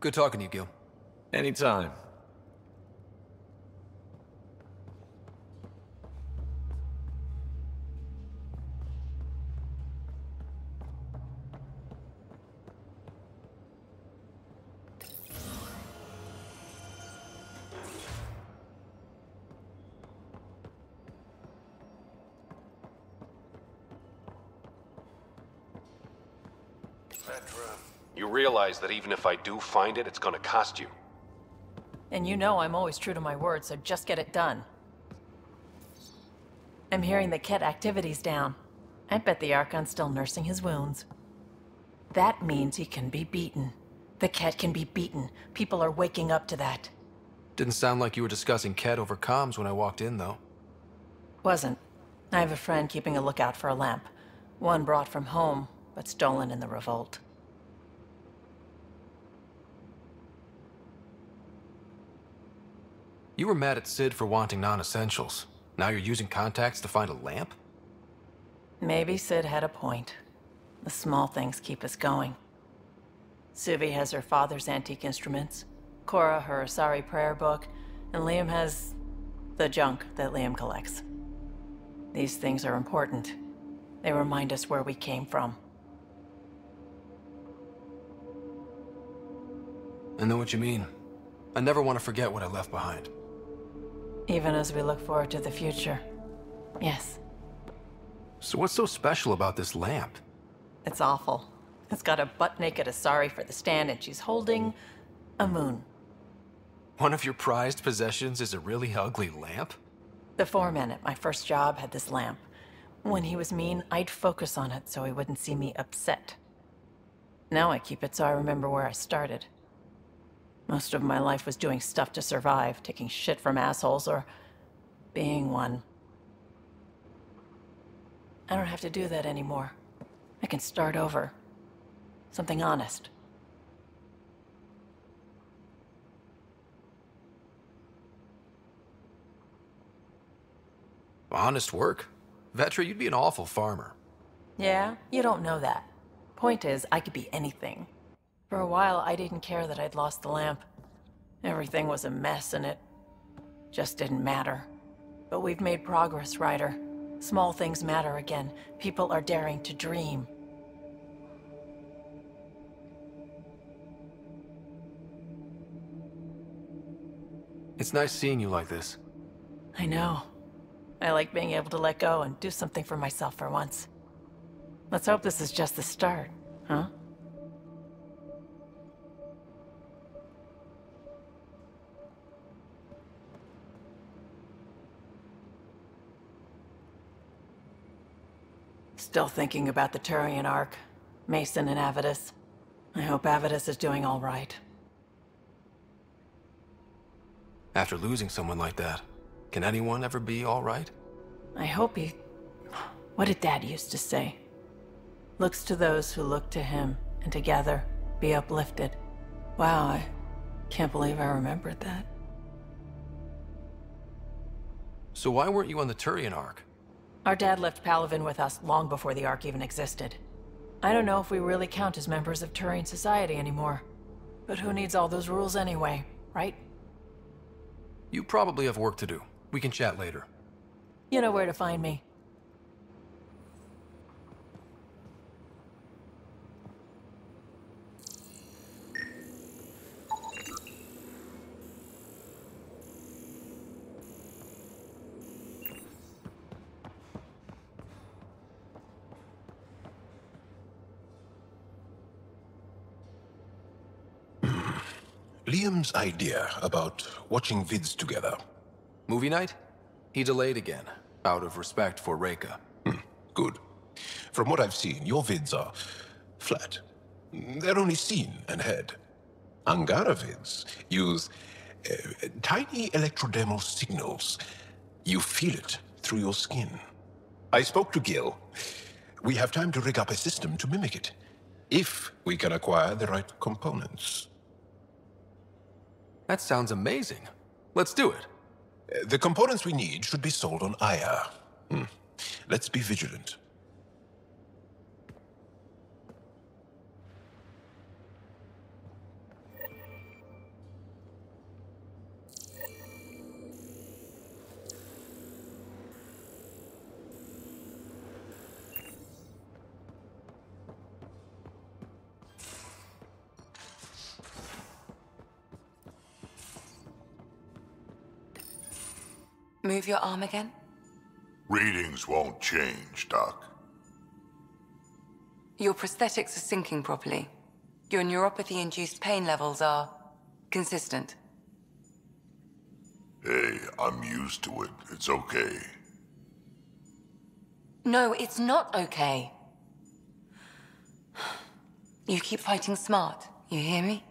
Speaker 2: Good talking to you, Gil.
Speaker 15: Anytime.
Speaker 16: You realize that even if I do find it, it's gonna cost you.
Speaker 17: And you know I'm always true to my word, so just get it done. I'm hearing the Ket activity's down. I bet the Archon's still nursing his wounds. That means he can be beaten. The Ket can be beaten. People are waking up to that.
Speaker 2: Didn't sound like you were discussing Ket over comms when I walked in, though.
Speaker 17: Wasn't. I have a friend keeping a lookout for a lamp. One brought from home, but stolen in the revolt.
Speaker 2: You were mad at Sid for wanting non-essentials. Now you're using contacts to find a lamp?
Speaker 17: Maybe Sid had a point. The small things keep us going. Suvi has her father's antique instruments, Cora her Asari prayer book, and Liam has the junk that Liam collects. These things are important. They remind us where we came from.
Speaker 2: I know what you mean. I never want to forget what I left behind.
Speaker 17: Even as we look forward to the future. Yes.
Speaker 2: So what's so special about this lamp?
Speaker 17: It's awful. It's got a butt-naked Asari for the stand, and she's holding a moon.
Speaker 2: One of your prized possessions is a really ugly lamp?
Speaker 17: The foreman at my first job had this lamp. When he was mean, I'd focus on it so he wouldn't see me upset. Now I keep it so I remember where I started. Most of my life was doing stuff to survive, taking shit from assholes, or being one. I don't have to do that anymore. I can start over. Something honest.
Speaker 2: Honest work? Vetra, you'd be an awful farmer.
Speaker 17: Yeah, you don't know that. Point is, I could be anything. For a while, I didn't care that I'd lost the lamp. Everything was a mess, and it just didn't matter. But we've made progress, Ryder. Small things matter again. People are daring to dream.
Speaker 2: It's nice seeing you like this.
Speaker 17: I know. I like being able to let go and do something for myself for once. Let's hope this is just the start, huh? Still thinking about the Turian Ark, Mason and Avidus. I hope Avidus is doing all right.
Speaker 2: After losing someone like that, can anyone ever be all right?
Speaker 17: I hope he... What did Dad used to say? Looks to those who look to him, and together be uplifted. Wow, I can't believe I remembered that.
Speaker 2: So why weren't you on the Turian Ark?
Speaker 17: Our dad left Palaven with us long before the Ark even existed. I don't know if we really count as members of Turian society anymore. But who needs all those rules anyway, right?
Speaker 2: You probably have work to do. We can chat later.
Speaker 17: You know where to find me.
Speaker 3: Liam's idea about watching vids together.
Speaker 2: Movie night? He delayed again, out of respect for Reika.
Speaker 3: Good. From what I've seen, your vids are flat. They're only seen and heard. Angara vids use tiny electrodermal signals. You feel it through your skin. I spoke to Gil. We have time to rig up a system to mimic it, if we can acquire the right components.
Speaker 2: That sounds amazing. Let's do it.
Speaker 3: The components we need should be sold on Aya. Let's be vigilant.
Speaker 12: Move your arm again?
Speaker 10: Readings won't change, Doc.
Speaker 12: Your prosthetics are syncing properly. Your neuropathy-induced pain levels are consistent.
Speaker 10: Hey, I'm used to it. It's okay.
Speaker 12: No, it's not okay. You keep fighting smart, you hear me?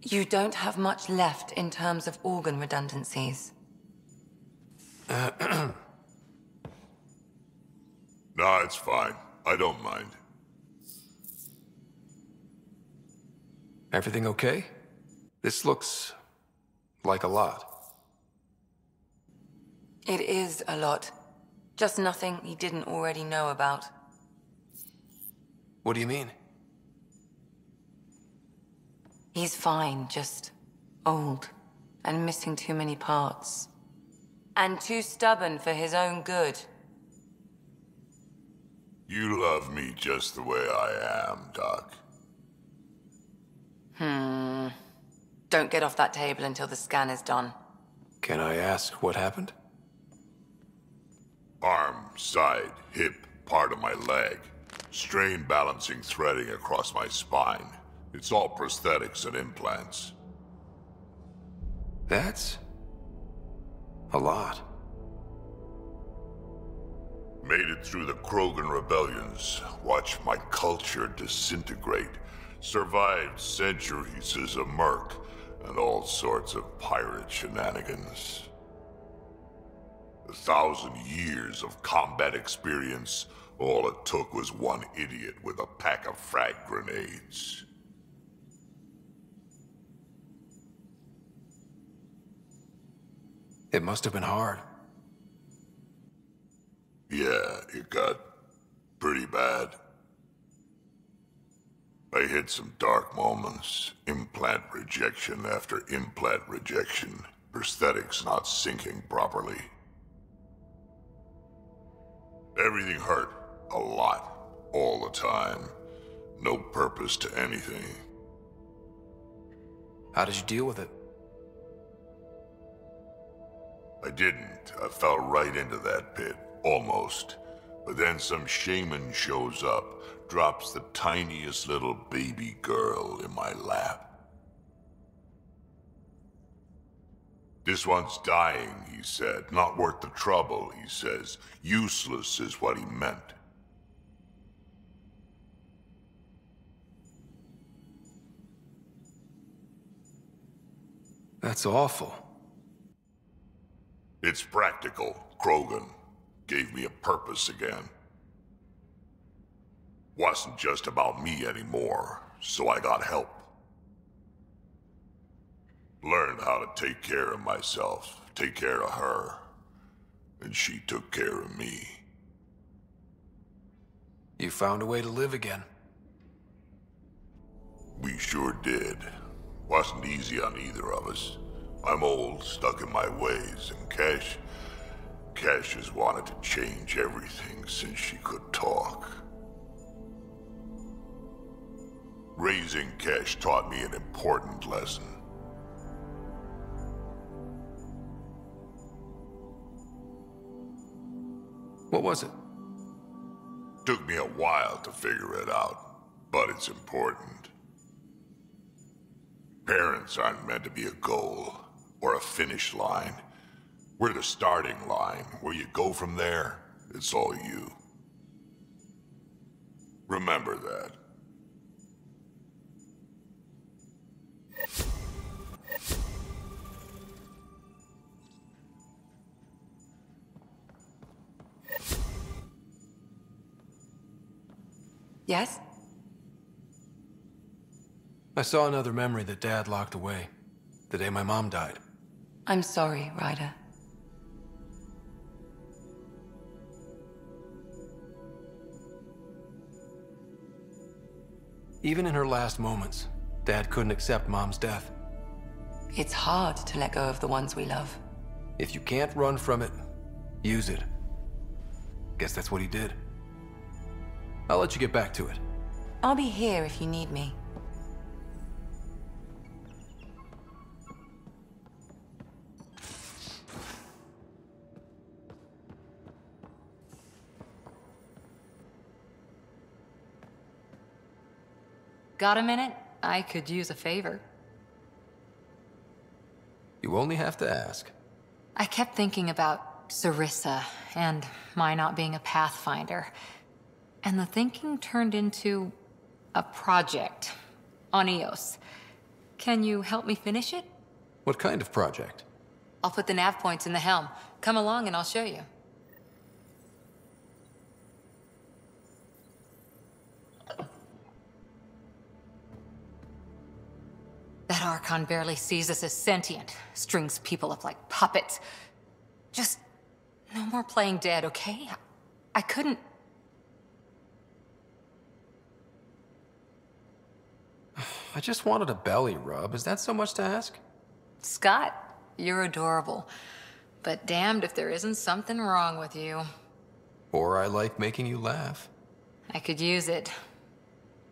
Speaker 12: You don't have much left in terms of organ redundancies.
Speaker 10: No, it's fine. I don't mind.
Speaker 2: Everything okay? This looks like a lot.
Speaker 12: It is a lot. Just nothing he didn't already know about.
Speaker 2: What do you mean?
Speaker 12: He's fine, just old and missing too many parts. And too stubborn for his own good.
Speaker 10: You love me just the way I am, Doc.
Speaker 12: Don't get off that table until the scan is done.
Speaker 2: Can I ask what happened?
Speaker 10: Arm, side, hip, part of my leg. Strain balancing threading across my spine. It's all prosthetics and implants.
Speaker 2: That's a lot.
Speaker 10: Made it through the Krogan rebellions. Watched my culture disintegrate. Survived centuries as a merc and all sorts of pirate shenanigans. 1,000 years of combat experience. All it took was one idiot with a pack of frag grenades.
Speaker 2: It must have been hard.
Speaker 10: Yeah, it got pretty bad. I hit some dark moments. Implant rejection after implant rejection. Prosthetics not syncing properly. Everything hurt. A lot. All the time. No purpose to anything.
Speaker 2: How did you deal with it?
Speaker 10: I didn't. I fell right into that pit. Almost. But then some shaman shows up, drops the tiniest little baby girl in my lap. This one's dying, he said. Not worth the trouble, he says. Useless is what he meant.
Speaker 2: That's awful.
Speaker 10: It's practical. Krogan gave me a purpose again. Wasn't just about me anymore, so I got help. Learned how to take care of myself, take care of her. And she took care of me.
Speaker 2: You found a way to live again.
Speaker 10: We sure did. Wasn't easy on either of us. I'm old, stuck in my ways, and Cash has wanted to change everything since she could talk. Raising Cash taught me an important lesson.
Speaker 2: What was it?
Speaker 10: Took me a while to figure it out, but it's important. Parents aren't meant to be a goal, or a finish line. We're the starting line. Where you go from there, it's all you. Remember that.
Speaker 12: Yes?
Speaker 2: I saw another memory that Dad locked away. The day my mom died.
Speaker 12: I'm sorry, Ryder.
Speaker 2: Even in her last moments, Dad couldn't accept Mom's death.
Speaker 12: It's hard to let go of the ones we love.
Speaker 2: If you can't run from it, use it. Guess that's what he did. I'll let you get back to it.
Speaker 12: I'll be here if you need me. Got a minute? I could use a favor.
Speaker 2: You only have to ask.
Speaker 12: I kept thinking about Sarissa and my not being a Pathfinder. And the thinking turned into a project on Eos. Can you help me finish it?
Speaker 2: What kind of project?
Speaker 12: I'll put the nav points in the helm. Come along and I'll show you. That Archon barely sees us as sentient, strings people up like puppets. Just no more playing dead, okay? I couldn't...
Speaker 2: I just wanted a belly rub. Is that so much to ask?
Speaker 12: Scott, you're adorable. But damned if there isn't something wrong with you.
Speaker 2: Or I like making you laugh.
Speaker 12: I could use it.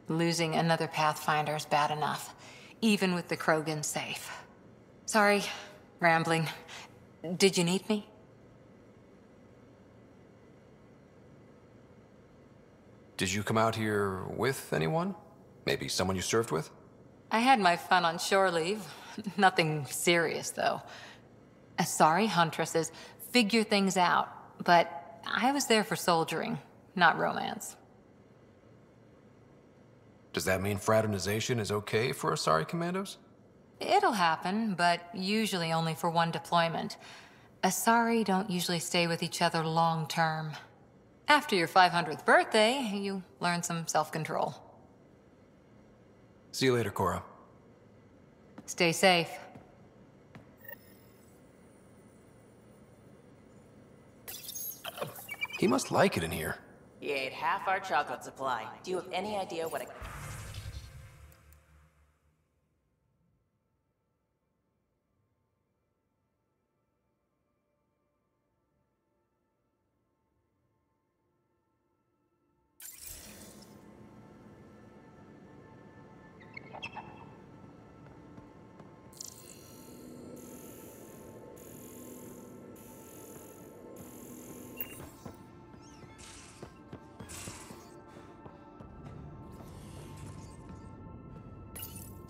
Speaker 12: Losing another Pathfinder is bad enough, even with the Krogan safe. Sorry, rambling. Did you need me?
Speaker 2: Did you come out here with anyone? Maybe someone you served with?
Speaker 12: I had my fun on shore leave. Nothing serious, though. Asari huntresses figure things out, but I was there for soldiering, not romance.
Speaker 2: Does that mean fraternization is okay for Asari commandos?
Speaker 12: It'll happen, but usually only for one deployment. Asari don't usually stay with each other long term. After your 500th birthday, you learn some self-control.
Speaker 2: See you later, Cora.
Speaker 12: Stay safe.
Speaker 2: He must like it in here.
Speaker 18: He ate half our chocolate supply. Do you have any idea what a...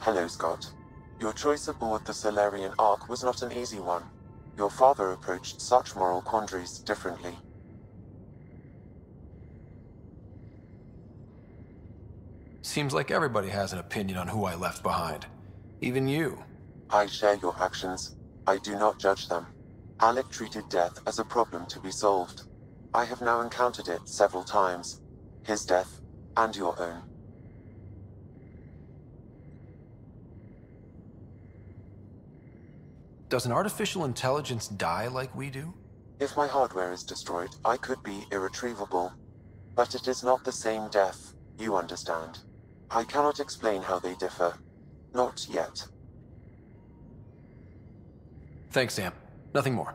Speaker 4: Hello, Scott. Your choice aboard the Solarian Ark was not an easy one. Your father approached such moral quandaries differently.
Speaker 2: Seems like everybody has an opinion on who I left behind. Even you.
Speaker 4: I share your actions. I do not judge them. Alec treated death as a problem to be solved. I have now encountered it several times. His death, and your own.
Speaker 2: Does an artificial intelligence die like we do?
Speaker 4: If my hardware is destroyed, I could be irretrievable. But it is not the same death, you understand. I cannot explain how they differ. Not yet.
Speaker 2: Thanks, Sam. Nothing more.